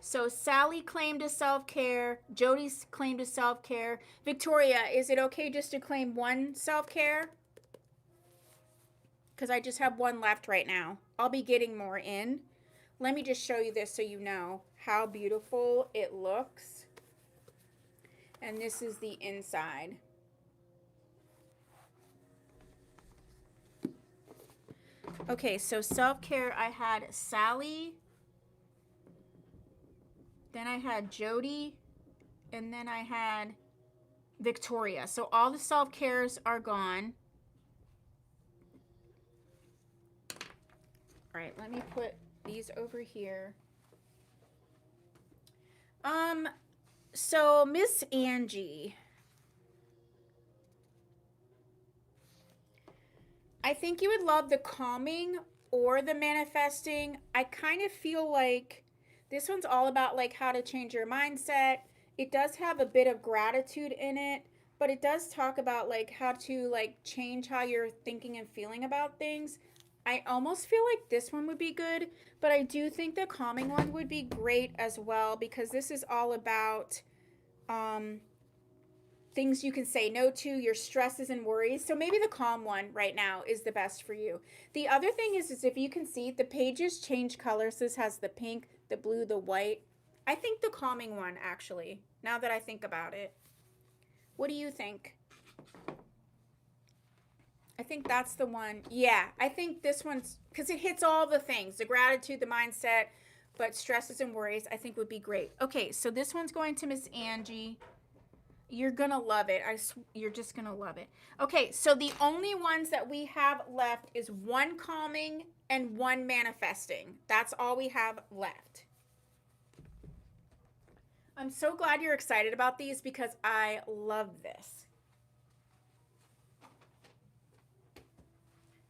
So Sally claimed a self-care. Jody's claimed a self-care. Victoria, is it okay just to claim one self-care? Because I just have one left right now. I'll be getting more in. Let me just show you this so you know how beautiful it looks. And this is the inside. Okay, so self-care, I had Sally, then I had Jody, and then I had Victoria. So all the self-cares are gone. All right, let me put these over here. So Miss Angie, I think you would love the calming or the manifesting. I kind of feel like this one's all about like how to change your mindset. It does have a bit of gratitude in it, but it does talk about like how to like change how you're thinking and feeling about things. I almost feel like this one would be good, but I do think the calming one would be great as well, because this is all about things you can say no to, your stresses and worries. So maybe the calm one right now is the best for you. The other thing is if you can see, the pages change colors. This has the pink, the blue, the white. I think the calming one, actually, now that I think about it. What do you think? I think that's the one. Yeah, I think this one's, because it hits all the things, the gratitude, the mindset, but stresses and worries, I think would be great. Okay, so this one's going to Miss Angie. You're going to love it. You're just going to love it. Okay, so the only ones that we have left is one calming and one manifesting. That's all we have left. I'm so glad you're excited about these because I love this.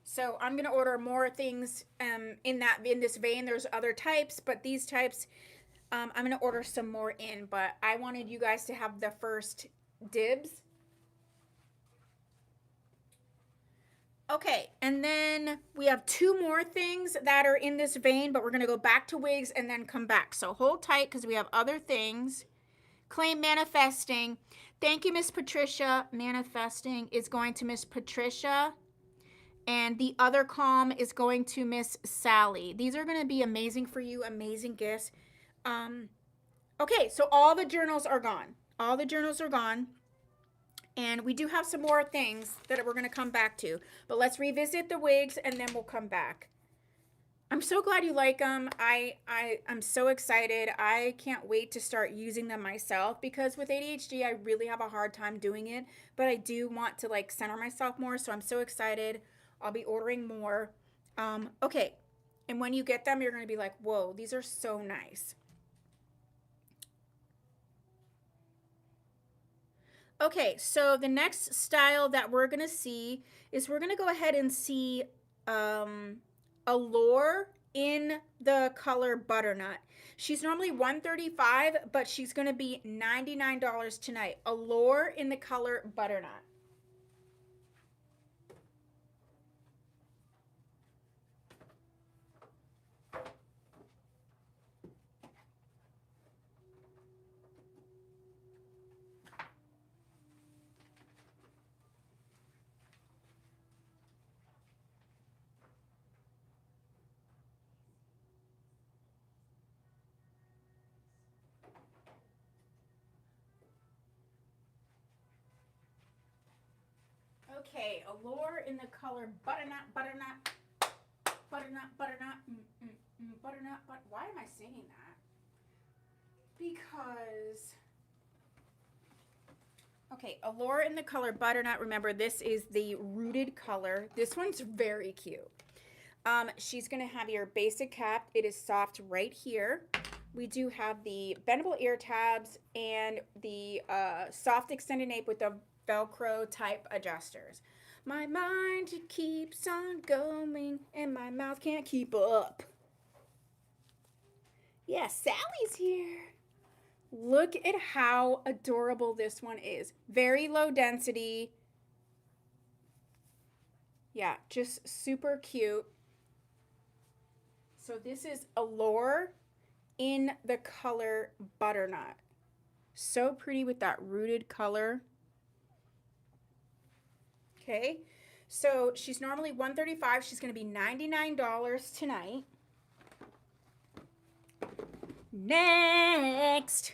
So I'm going to order more things in this vein. There's other types, but these types, I'm going to order some more in. But I wanted you guys to have the first dibs. Okay, and then we have 2 more things that are in this vein, but we're going to go back to wigs and then come back. So hold tight because we have other things. Claim manifesting. Thank you, Miss Patricia. Manifesting is going to Miss Patricia. And the other calm is going to Miss Sally. These are going to be amazing for you, amazing gifts. Okay, so all the journals are gone. All the journals are gone. And we do have some more things that we're going to come back to. But let's revisit the wigs and then we'll come back. I'm so glad you like them. I'm so excited. I can't wait to start using them myself, because with ADHD, I really have a hard time doing it. But I do want to like center myself more. So I'm so excited. I'll be ordering more. Okay. And when you get them, you're going to be like, whoa, these are so nice. Okay, so the next style that we're going to see is we're going to go ahead and see Allure in the color Butternut. She's normally $135, but she's going to be $99 tonight. Allure in the color Butternut. Okay, Allure in the color Butternut, Butternut, Butternut, Butternut, Butternut, but why am I singing that? Because, okay, Allure in the color Butternut. Remember, this is the rooted color. This one's very cute. She's going to have your basic cap. It is soft right here. We do have the bendable ear tabs and the soft extended nape with the Velcro type adjusters. My mind keeps on going and my mouth can't keep up. Yeah, Sally's here. Look at how adorable this one is. Very low density. Yeah, just super cute. So this is Allure in the color Butternut. So pretty with that rooted color. Okay, so she's normally $135. She's going to be $99 tonight. Next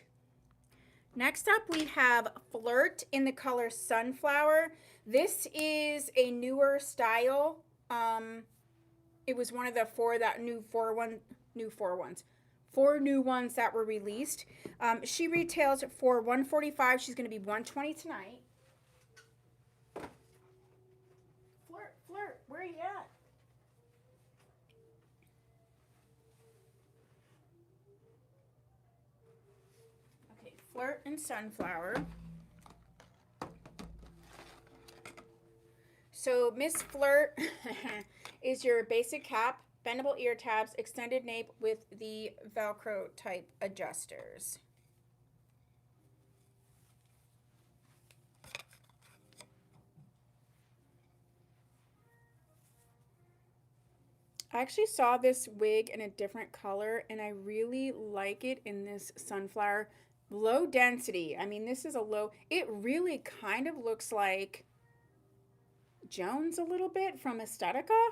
up we have Flirt in the color Sunflower. This is a newer style. It was one of the four new ones that were released. She retails for $145. She's going to be $120 tonight. Flirt, where are you at? Okay, Flirt and Sunflower. So Miss Flirt is your basic cap, bendable ear tabs, extended nape with the Velcro type adjusters. I actually saw this wig in a different color and I really like it in this sunflower. Low density. I mean, this is a low, it really kind of looks like Jones a little bit from Aesthetica.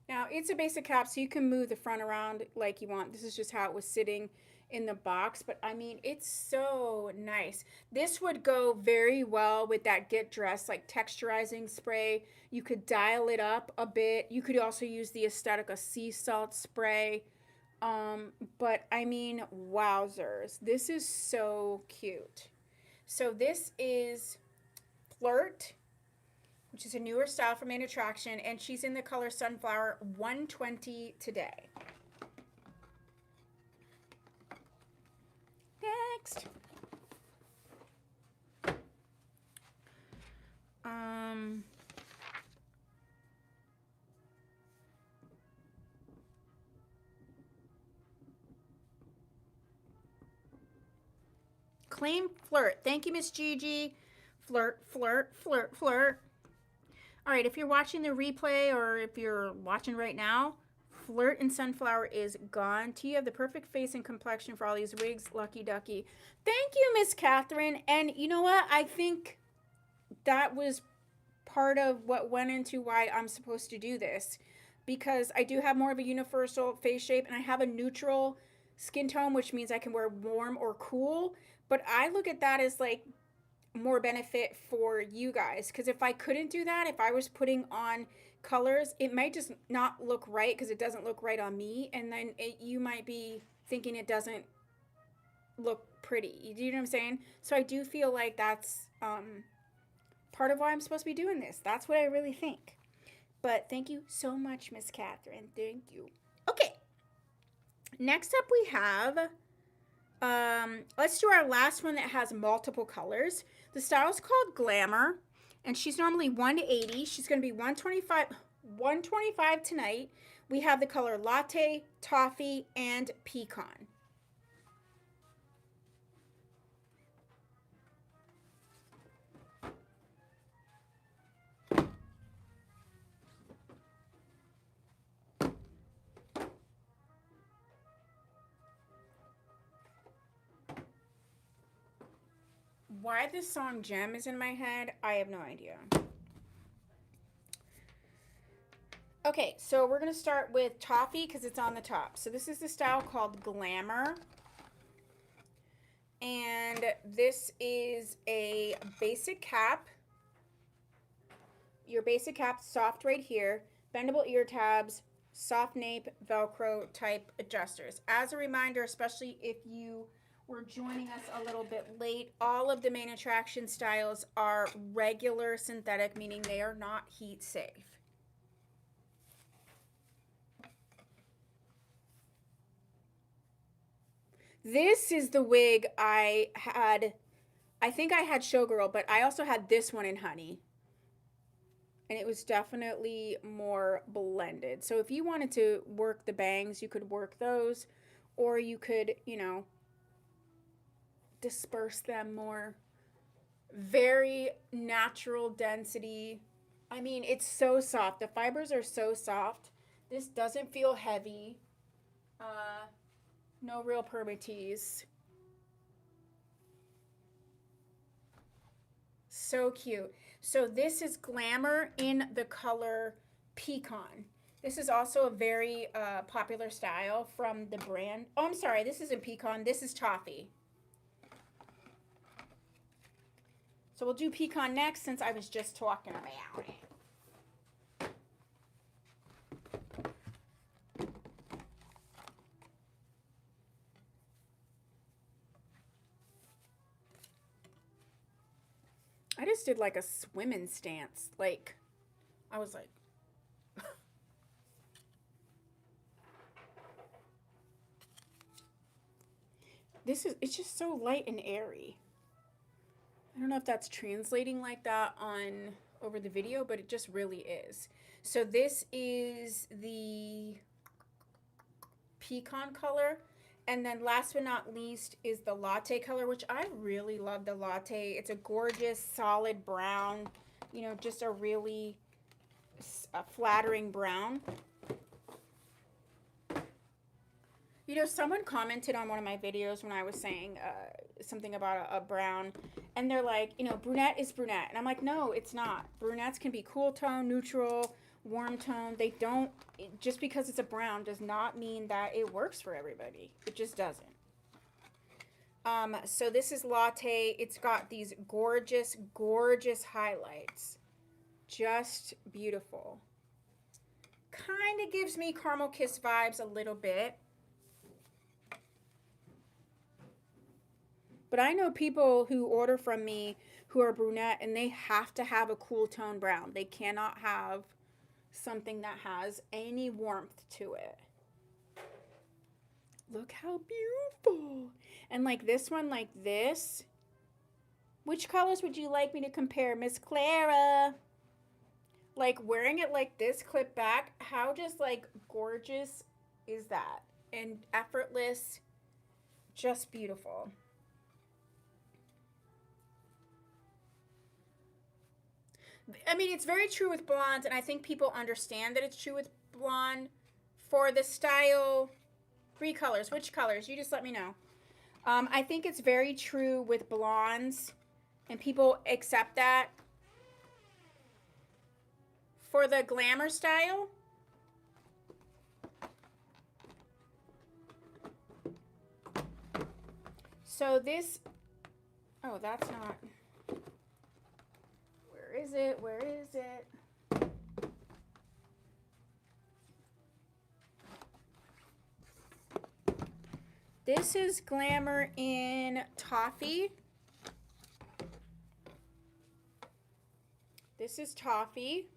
Now, it's a basic cap, so you can move the front around like you want. This is just how it was sitting in the box, but I mean, it's so nice. This would go very well with that Get Dressed, like texturizing spray. You could dial it up a bit. You could also use the Aesthetica sea salt spray. But I mean, wowzers. This is so cute. So this is Flirt, which is a newer style from Main Attraction, and she's in the color Sunflower, $120 today. Next. Claim Flirt. Thank you, Miss Gigi. Flirt, Flirt, Flirt, Flirt. All right, if you're watching the replay or if you're watching right now, Flirt and Sunflower is gone. Tia, the perfect face and complexion for all these wigs. Lucky ducky. Thank you, Miss Catherine. And you know what? I think that was part of what went into why I'm supposed to do this. Because I do have more of a universal face shape and I have a neutral skin tone, which means I can wear warm or cool. But I look at that as like more benefit for you guys, because if I couldn't do that, if I was putting on colors, it might just not look right because it doesn't look right on me, and then you might be thinking it doesn't look pretty. You know what I'm saying? So I do feel like that's part of why I'm supposed to be doing this. That's what I really think. But thank you so much, Miss Catherine. Thank you. Okay. Next up we have let's do our last one that has multiple colors. The style is called Glamour, And she's normally 180. She's going to be 125 tonight. We have the color latte, toffee, and pecan. Why this song Gem is in my head, I have no idea. Okay, so we're going to start with toffee because it's on the top. So this is the style called Glamour. And this is a basic cap. Your basic cap, soft right here. Bendable ear tabs, soft nape, Velcro type adjusters. As a reminder, especially if you were joining us a little bit late, all of the main attraction styles are regular synthetic, meaning they are not heat safe. This is the wig I had. I think I had Showgirl, but I also had this one in Honey. And it was definitely more blended. So if you wanted to work the bangs, you could work those. Or you could, you know, disperse them more. Very natural density. I mean, it's so soft. The fibers are so soft. This doesn't feel heavy. No real permatease. So cute. So this is Glamour in the color Pecan. This is also a very popular style from the brand. Oh, I'm sorry. This isn't Pecan. This is Toffee. So we'll do Pecan next since I was just talking about it. I just did like a swimming stance. Like, I was like, it's just so light and airy. I don't know if that's translating like that on over the video, but it just really is. So this is the pecan color. And then last but not least is the latte color, which I really love the latte. It's a gorgeous, solid brown, you know, just a really flattering brown. You know, someone commented on one of my videos when I was saying something about a brown, and they're like, you know, brunette is brunette. And I'm like, no, it's not. Brunettes can be cool tone, neutral, warm tone. They don't, just because it's a brown does not mean that it works for everybody. It just doesn't. So this is latte. It's got these gorgeous, gorgeous highlights. Just beautiful. Kind of gives me Caramel Kiss vibes a little bit. But I know people who order from me who are brunette and they have to have a cool tone brown. They cannot have something that has any warmth to it. Look how beautiful. And like this one, like this. Which colors would you like me to compare, Miss Clara? Like wearing it like this, clip back, how just like gorgeous is that? And effortless, just beautiful. I mean, it's very true with blondes, and I think people understand that it's true with blonde. For the style, 3 colors. Which colors? You just let me know. I think it's very true with blondes, and people accept that. For the glamour style, so this, oh, that's not, where is it? Where is it? This is Glamour in Toffee. This is Toffee.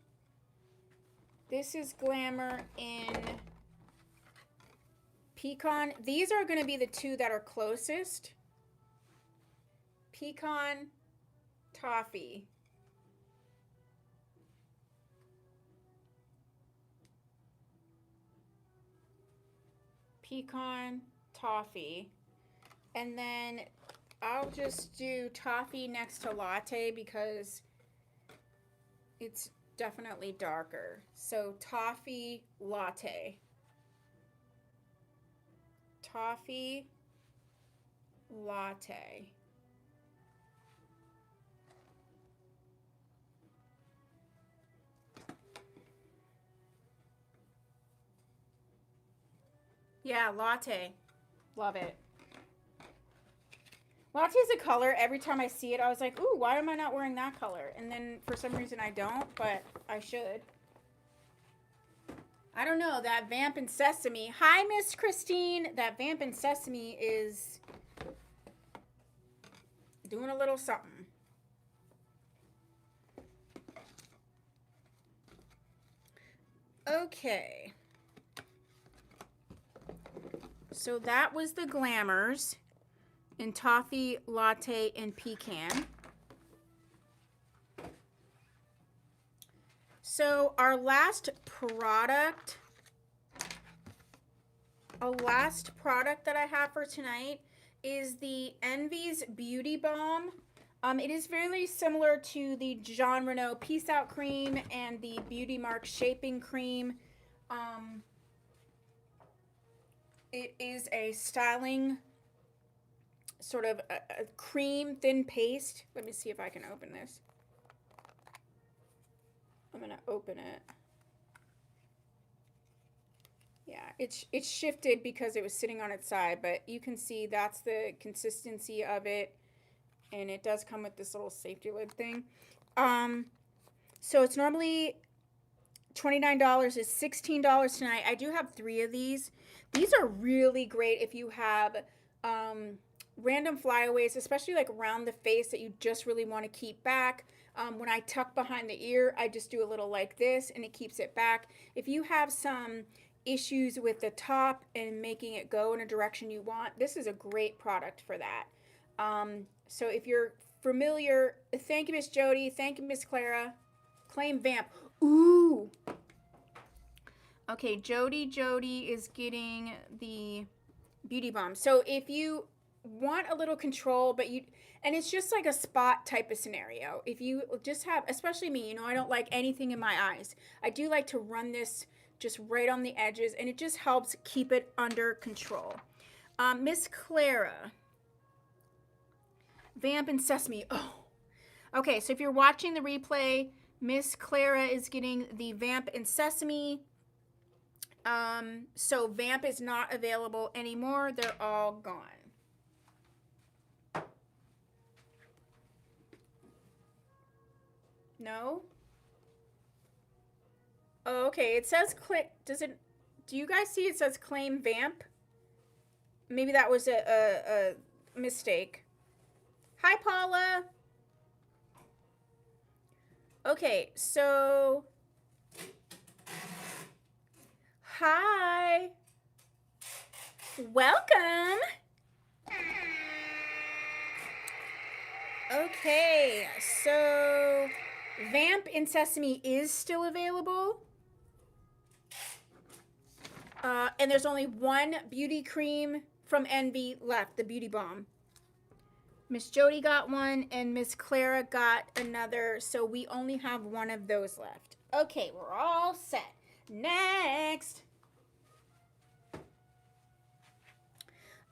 This is Glamour in Pecan. These are going to be the 2 that are closest. Pecan, Toffee. pecan toffee. And then I'll just do toffee next to latte because it's definitely darker. So toffee latte. Toffee latte. Yeah, latte. Love it. Latte is a color. Every time I see it, I was like, ooh, why am I not wearing that color? And then for some reason I don't, but I should. I don't know. That Vamp and Sesame. Hi, Miss Christine. That Vamp and Sesame is doing a little something. Okay. So that was the Glamours in toffee, latte, and pecan. So our last product that I have for tonight is the Envy's Beauty Balm. It is very similar to the Jean Renault Peace Out Cream and the Beauty Mark Shaping Cream. It is a styling sort of a cream thin paste. Let me see if I can open this. I'm going to open it. Yeah, it's shifted because it was sitting on its side, but you can see that's the consistency of it, and it does come with this little safety lid thing. So it's normally $29. It's $16 tonight. I do have 3 of these. These are really great if you have random flyaways, especially like around the face that you just really want to keep back. When I tuck behind the ear, I just do a little like this, and it keeps it back. If you have some issues with the top and making it go in a direction you want, this is a great product for that. So if you're familiar, thank you, Miss Jody. Thank you, Miss Clara. Claim Vamp. Ooh. Okay, Jody is getting the Beauty Balm. So if you want a little control, but and it's just like a spot type of scenario. If you just have, especially me, I don't like anything in my eyes. I do like to run this just right on the edges, and it just helps keep it under control. Miss Clara. Vamp and Sesame. Oh. Okay, so if you're watching the replay, Miss Clara is getting the Vamp and Sesame. So Vamp is not available anymore. They're all gone. No? Oh, okay. It says click. Do you guys see it says claim Vamp? Maybe that was a mistake. Hi, Paula. Okay, so hi. Welcome. Okay, so Vamp and Sesame is still available. And there's only one beauty cream from Envy left, the Beauty Balm. Miss Jody got one, and Miss Clara got another, so we only have one of those left. Okay, we're all set. Next.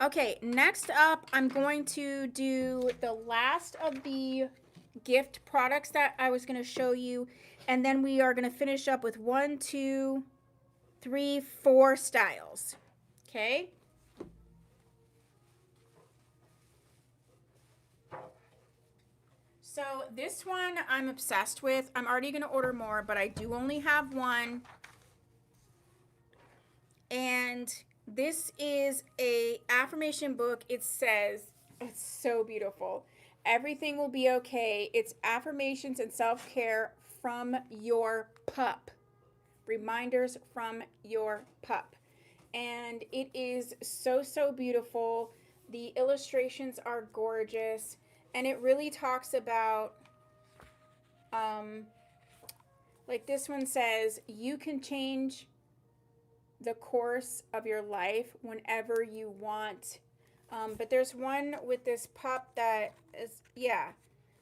Okay, next up, I'm going to do the last of the gift products that I was going to show you, and then we are going to finish up with 1, 2, 3, 4 styles. Okay? So this one I'm obsessed with. I'm already going to order more, but I do only have one. And this is a affirmation book. It says, it's so beautiful. Everything will be okay. It's affirmations and self-care from your pup. Reminders from your pup. And it is so, so beautiful. The illustrations are gorgeous. And it really talks about, like this one says, you can change the course of your life whenever you want. But there's one with this pup that is, yeah.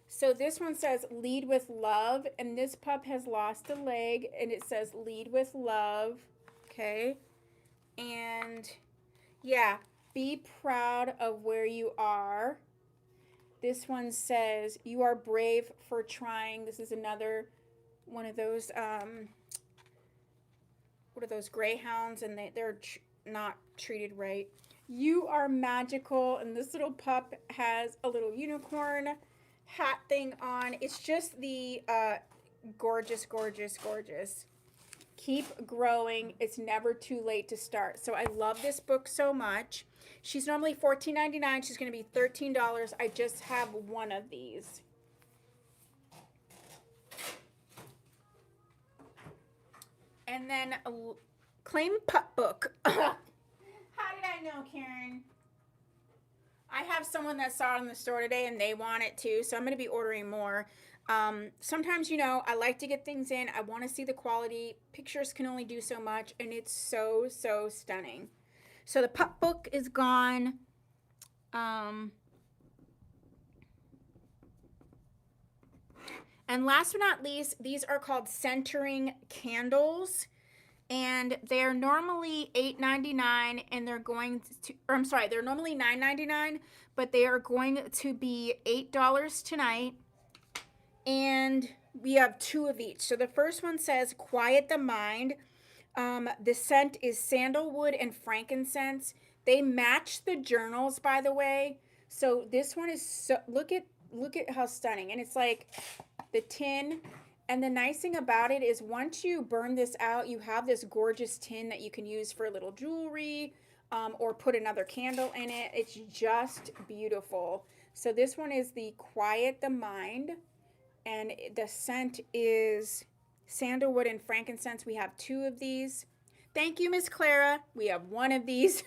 So this one says lead with love, and this pup has lost a leg, and it says lead with love. Okay. And yeah, be proud of where you are. This one says you are brave for trying. This is another one of those what are those greyhounds, and they're not treated right. You are magical, and this little pup has a little unicorn hat thing on. It's just the gorgeous, gorgeous, gorgeous. Keep growing. It's never too late to start. So I love this book so much. She's normally $14.99. She's going to be $13. I just have one of these. And then a Claim Pup book. How did I know, Karen? I have someone that saw it in the store today and they want it too, so I'm going to be ordering more. Sometimes, you know, I like to get things in. I want to see the quality. Pictures can only do so much, and it's so, so stunning. So the pup book is gone. And last but not least, these are called centering candles. And they're normally $8.99, and they're going to, or I'm sorry, they're normally $9.99, but they are going to be $8 tonight. And we have two of each. So the first one says quiet the mind. The scent is sandalwood and frankincense. They match the journals, by the way. So this one is so, look at how stunning. And it's like the tin. And the nice thing about it is once you burn this out, you have this gorgeous tin that you can use for little jewelry, or put another candle in it. It's just beautiful. So this one is the Quiet the Mind, and the scent is sandalwood and frankincense. We have two of these. Thank you, Miss Clara. We have one of these.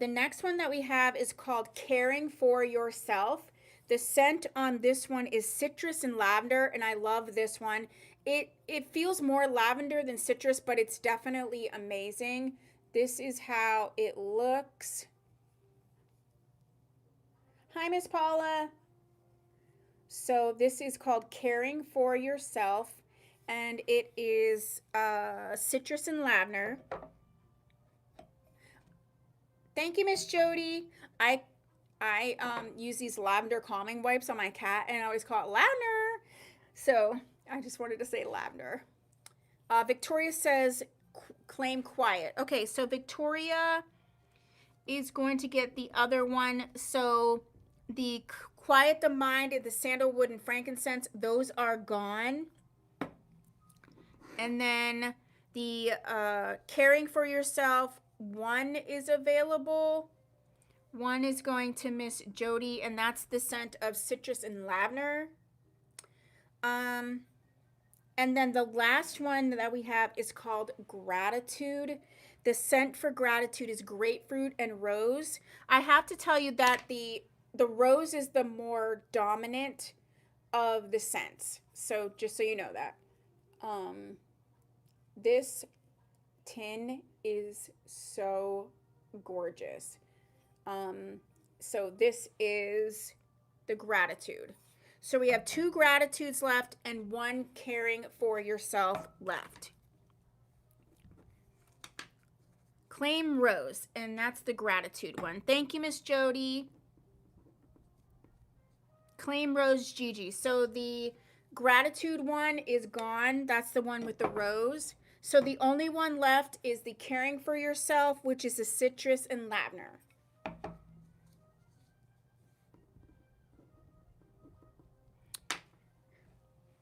The next one that we have is called Caring for Yourself. The scent on this one is citrus and lavender, and I love this one. It feels more lavender than citrus, but it's definitely amazing. This is how it looks. Hi, Miss Paula. So this is called Caring for Yourself, and it is citrus and lavender. Thank you, Miss Jody. I use these lavender calming wipes on my cat, and I always call it lavender. So I just wanted to say lavender. Victoria says claim quiet. Okay, so Victoria is going to get the other one. So the Quiet the Mind and the sandalwood and frankincense, those are gone. And then the Caring for Yourself, one is available. One is going to Miss Jody, and that's the scent of citrus and lavender. And then the last one that we have is called Gratitude. The scent for Gratitude is grapefruit and rose. I have to tell you that the rose is the more dominant of the scents. So just so you know that. This tin is so gorgeous. So this is the Gratitude. So we have two Gratitudes left and one Caring for Yourself left. Claim Rose, and that's the Gratitude one. Thank you, Miss Jody. Claim Rose Gigi. So the Gratitude one is gone. That's the one with the rose. So the only one left is the Caring for Yourself, which is the citrus and lavender.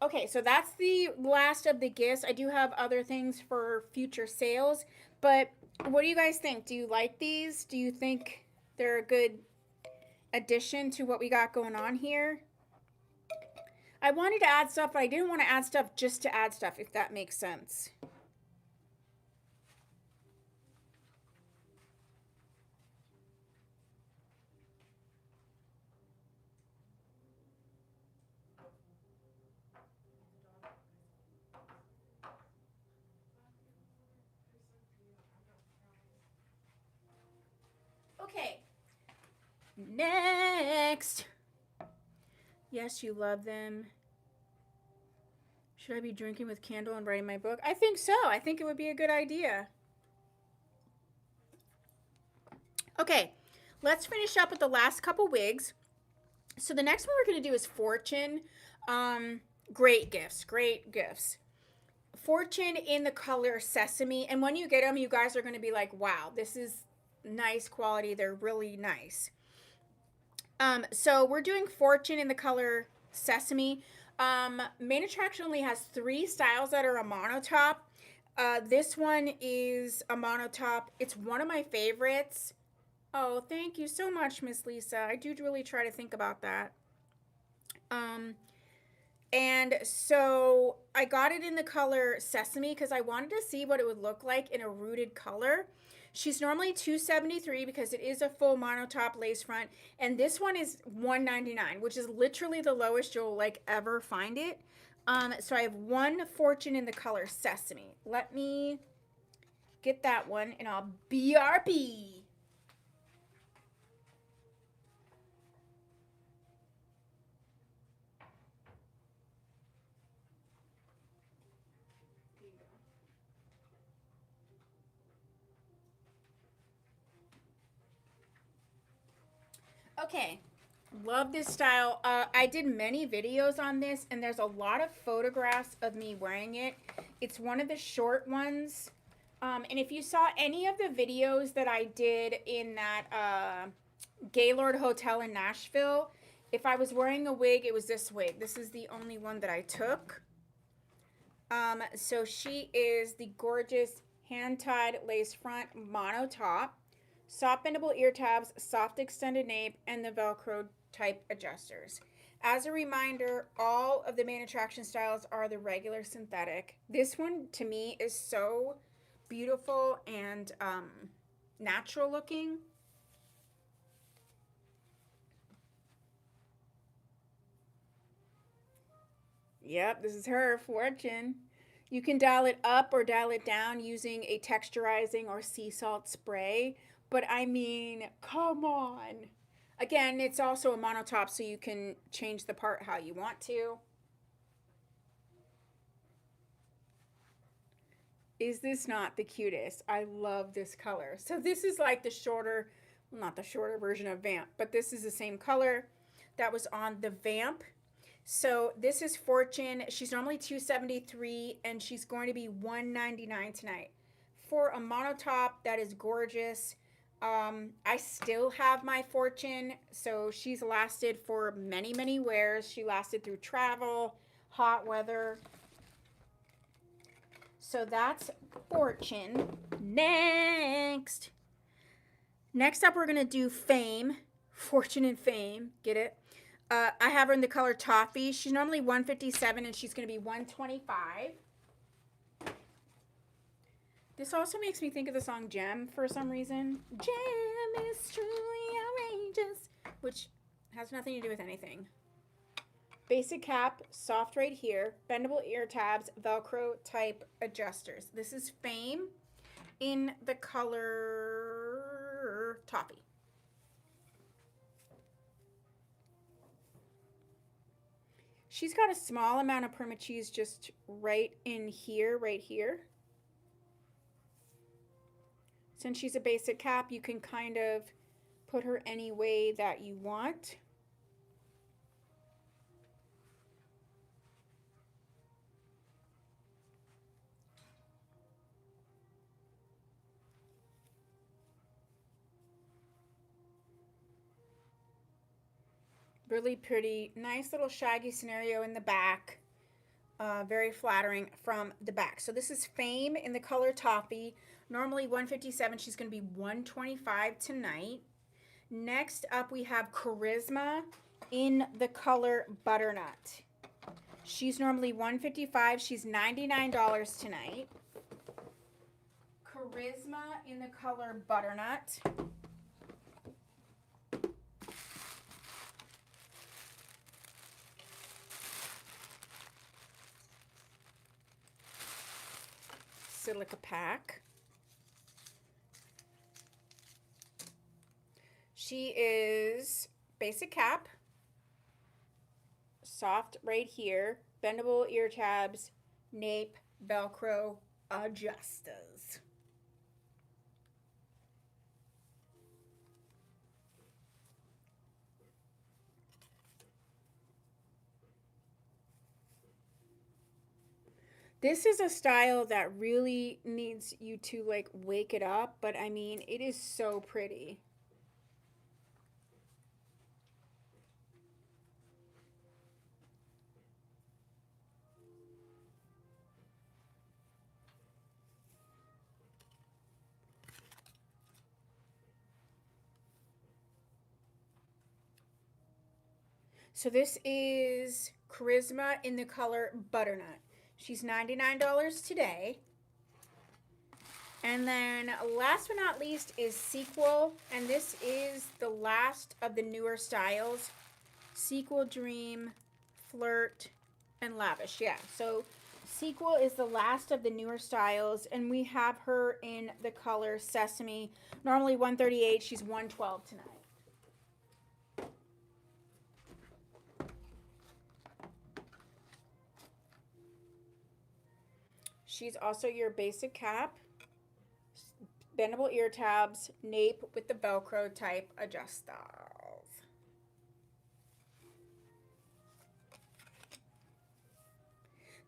Okay, so that's the last of the gifts. I do have other things for future sales, but what do you guys think? Do you like these? Do you think they're a good addition to what we got going on here? I wanted to add stuff, but I didn't want to add stuff just to add stuff, if that makes sense. Next. Yes, you love them. Should I be drinking with candle and writing my book? I think so. I think it would be a good idea. Okay, let's finish up with the last couple wigs. So the next one we're going to do is Fortune. Great gifts, great gifts. Fortune in the color Sesame. And when you get them, you guys are going to be like, wow, this is nice quality. They're really nice. So we're doing Fortune in the color Sesame. Main Attraction only has 3 styles that are a monotop. This one is a monotop. It's one of my favorites. Oh, thank you so much, Miss Lisa. I do really try to think about that. And so I got it in the color Sesame because I wanted to see what it would look like in a rooted color. She's normally $273 because it is a full monotop lace front. And this one is $199, which is literally the lowest you'll like ever find it. So I have one Fortune in the color Sesame. Let me get that one and I'll BRB. Okay, love this style. I did many videos on this, and there's a lot of photographs of me wearing it. It's one of the short ones. And if you saw any of the videos that I did in that Gaylord Hotel in Nashville, if I was wearing a wig, it was this wig. This is the only one that I took. So she is the gorgeous hand-tied lace front mono top. Soft bendable ear tabs, soft extended nape, and the Velcro type adjusters. As a reminder, all of the Main Attraction styles are the regular synthetic. This one, to me, is so beautiful and natural looking. Yep, this is her, Fortune. You can dial it up or dial it down using a texturizing or sea salt spray. But I mean, come on. Again, it's also a monotop, so you can change the part how you want to. Is this not the cutest? I love this color. So this is like the shorter, well, not the shorter version of Vamp, but this is the same color that was on the Vamp. So this is Fortune. She's normally $273 and she's going to be $199 tonight. For a monotop that is gorgeous. I still have my Fortune, so she's lasted for many, many wears. She lasted through travel, hot weather. So that's Fortune. Next up, we're going to do Fame. Fortune and Fame. Get it? I have her in the color Toffee. She's normally $157 and she's going to be $125. This also makes me think of the song Gem for some reason. Gem is truly outrageous, which has nothing to do with anything. Basic cap, soft right here, bendable ear tabs, Velcro type adjusters. This is Fame in the color Toffee. She's got a small amount of perma cheese just right in here, right here. Since she's a basic cap, you can kind of put her any way that you want. Really pretty, nice little shaggy scenario in the back. Very flattering from the back. So this is Fame in the color Toffee. Normally $157. She's going to be $125 tonight. Next up, we have Charisma in the color Butternut. She's normally $155. She's $99 tonight. Charisma in the color Butternut. Silica pack. She is basic cap, soft right here, bendable ear tabs, nape, Velcro adjusters. This is a style that really needs you to like wake it up, but I mean, it is so pretty. So this is Charisma in the color Butternut. She's $99 today. And then last but not least is Sequel, and this is the last of the newer styles. Sequel, Dream, Flirt, and Lavish. Yeah, so Sequel is the last of the newer styles, and we have her in the color Sesame. Normally 138, she's 112 tonight. She's also your basic cap, bendable ear tabs, nape with the Velcro type adjusters.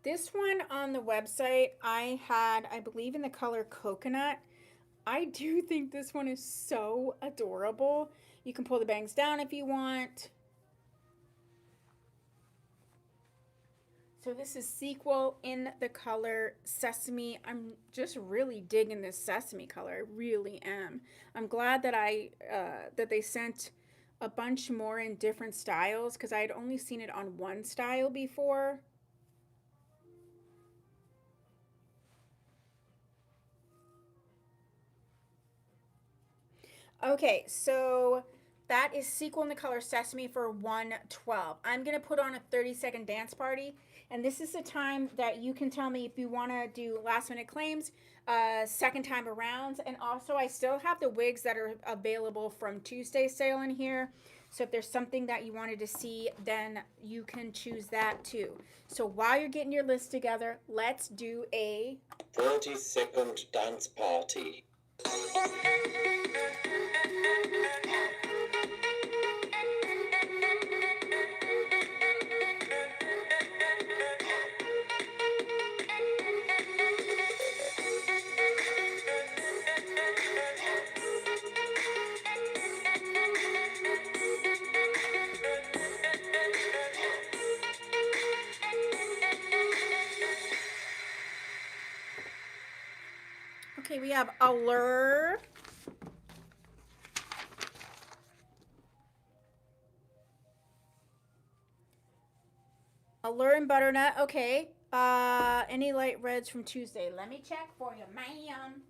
This one on the website I had, I believe, in the color Coconut. I do think this one is so adorable. You can pull the bangs down if you want. So this is Sequel in the color Sesame. I'm just really digging this sesame color. I really am. I'm glad that that they sent a bunch more in different styles because I had only seen it on one style before. Okay, so that is Sequel in the color Sesame for 112. I'm going to put on a 30-second dance party, and this is the time that you can tell me if you want to do last minute claims, second time around. And also, I still have the wigs that are available from Tuesday's sale in here. So if there's something that you wanted to see, then you can choose that too. So while you're getting your list together, let's do a 30-second dance party. Okay, we have Allure. Allure and Butternut. Okay. Any light reds from Tuesday? Let me check for you, ma'am.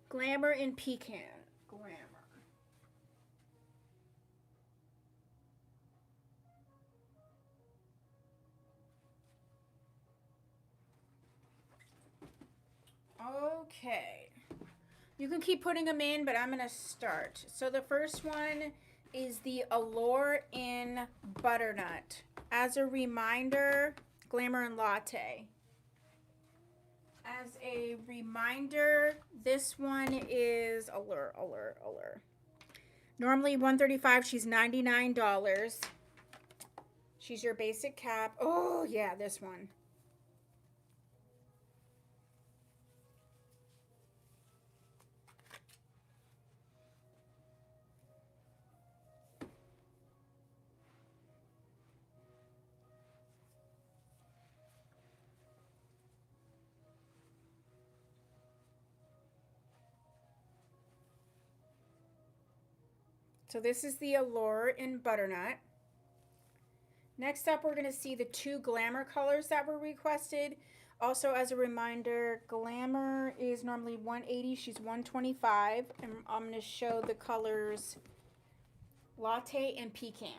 Glamour and Pecan. Glamour. Okay. You can keep putting them in, but I'm going to start. So the first one is the Allure in Butternut. As a reminder, Glamour and Latte. As a reminder, this one is Allure, Allure, Allure. Normally $135, she's $99. She's your basic cap. Oh, yeah, this one. So this is the Allure in Butternut. Next up, we're going to see the 2 Glamour colors that were requested. Also, as a reminder, Glamour is normally $180. She's $125. And I'm going to show the colors Latte and Pecan.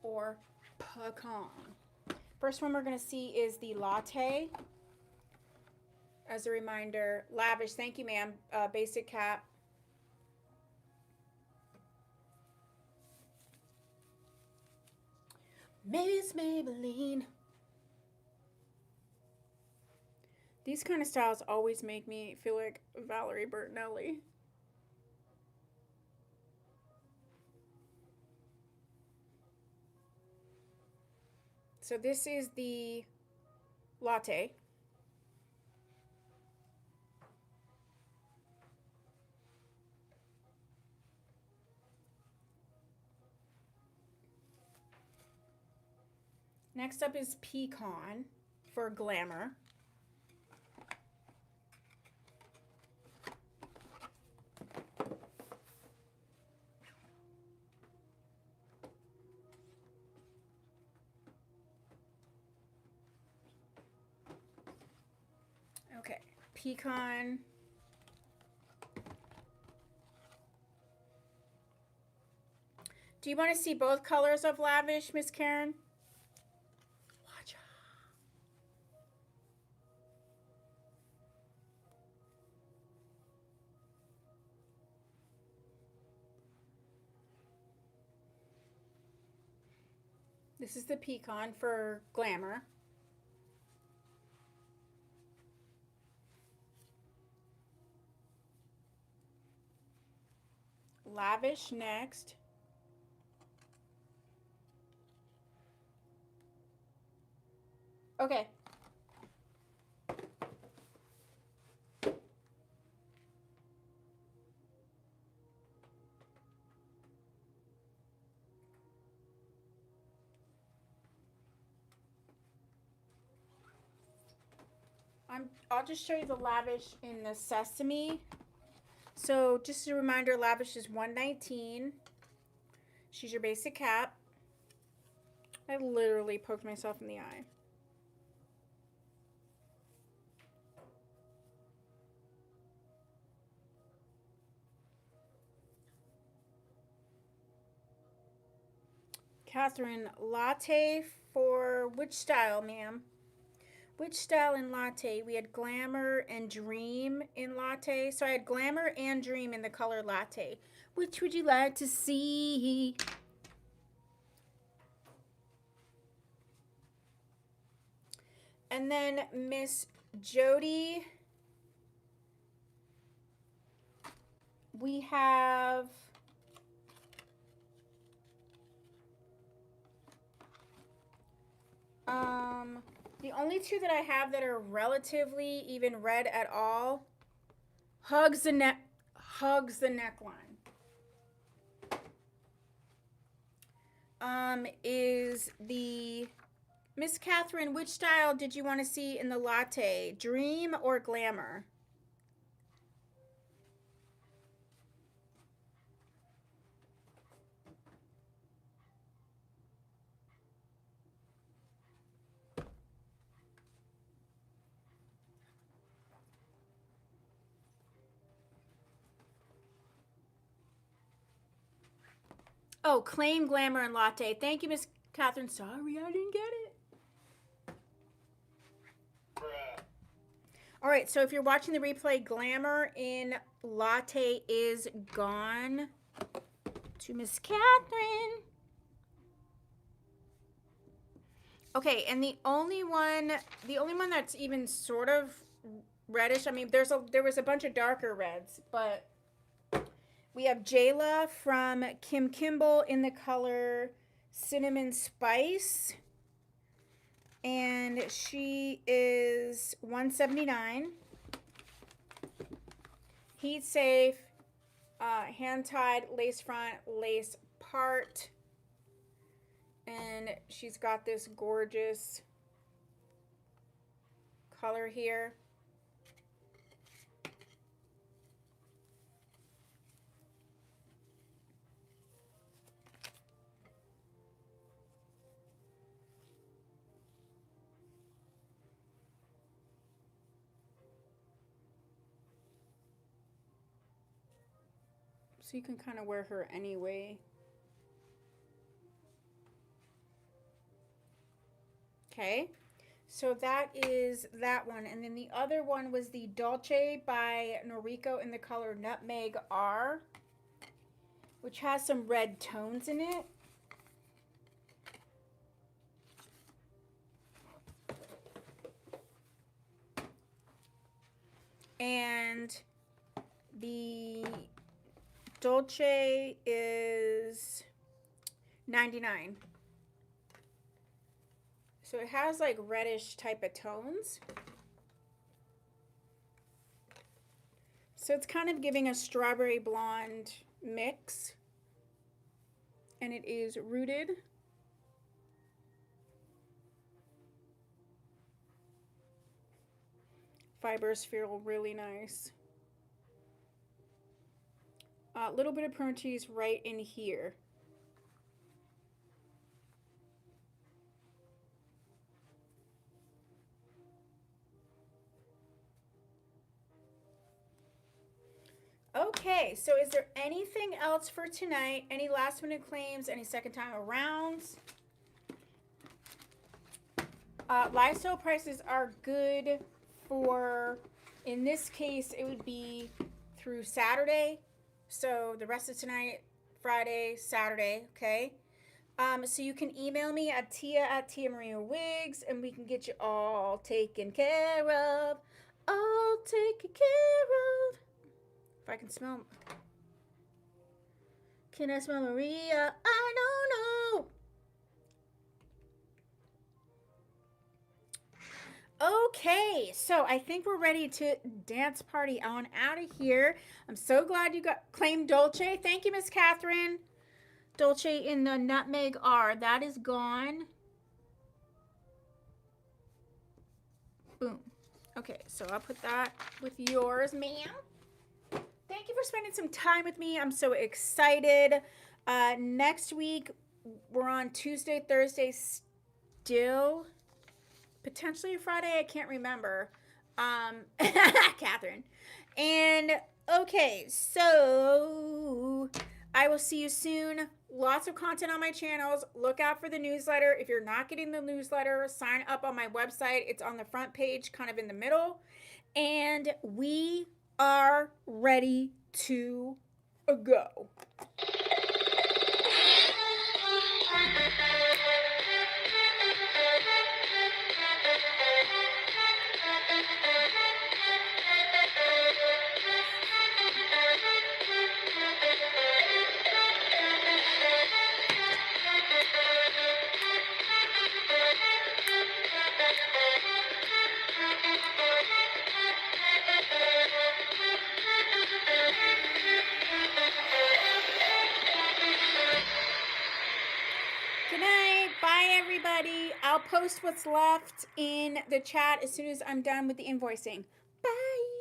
Or Pecan. First one we're going to see is the Latte. As a reminder, Lavish. Thank you, ma'am. Basic cap. Maybe it's Maybelline. These kind of styles always make me feel like Valerie Bertinelli. So this is the Latte. Next up is Pecan for Glamour. Okay, Pecan. Do you want to see both colors of Lavish, Miss Karen? Watch out. This is the Pecan for Glamour. Lavish next. Okay. I'll just show you the Lavish in the Sesame. So just a reminder, Lavish is $119. She's your basic cap. I literally poked myself in the eye. Catherine, Latte for which style, ma'am? Which style in Latte? We had Glamour and Dream in Latte. So I had Glamour and Dream in the color Latte. Which would you like to see? And then Miss Jody, we have the only 2 that I have that are relatively even red at all, hugs the neckline. Is the Miss Catherine, which style did you want to see in the Latte? Dream or Glamour? Oh, claim Glamour and Latte. Thank you, Miss Catherine. Sorry, I didn't get it. All right, so if you're watching the replay, Glamour in Latte is gone to Miss Catherine. Okay, and the only one that's even sort of reddish. I mean, there was a bunch of darker reds, but we have Jayla from Kim Kimble in the color Cinnamon Spice. And she is $179. Heat safe, hand tied, lace front, lace part. And she's got this gorgeous color here. So you can kind of wear her anyway. Okay. So that is that one. And then the other one was the Dolce by Noriko in the color Nutmeg R, which has some red tones in it. And the Dolce is $99. So it has like reddish type of tones. So it's kind of giving a strawberry blonde mix. And it is rooted. Fibers feel really nice. A little bit of prune cheese right in here. Okay, so is there anything else for tonight? Any last minute claims? Any second time arounds? Live sale prices are good for, in this case, it would be through Saturday. So the rest of tonight, Friday, Saturday, okay? So you can email me at Tia Maria Wigs, and we can get you all taken care of. All taken care of. If I can smell. Can I smell Maria? I don't know. Okay, so I think we're ready to dance party on out of here. I'm so glad you got claimed Dolce. Thank you, Miss Catherine. Dolce in the Nutmeg R. That is gone. Boom. Okay, so I'll put that with yours, ma'am. Thank you for spending some time with me. I'm so excited. Next week, we're on Tuesday, Thursday still. Potentially Friday, I can't remember. Catherine. And okay, so I will see you soon. Lots of content on my channels. Look out for the newsletter. If you're not getting the newsletter, sign up on my website. It's on the front page, kind of in the middle. And we are ready to go. Good night. Bye, everybody. I'll post what's left in the chat as soon as I'm done with the invoicing. Bye.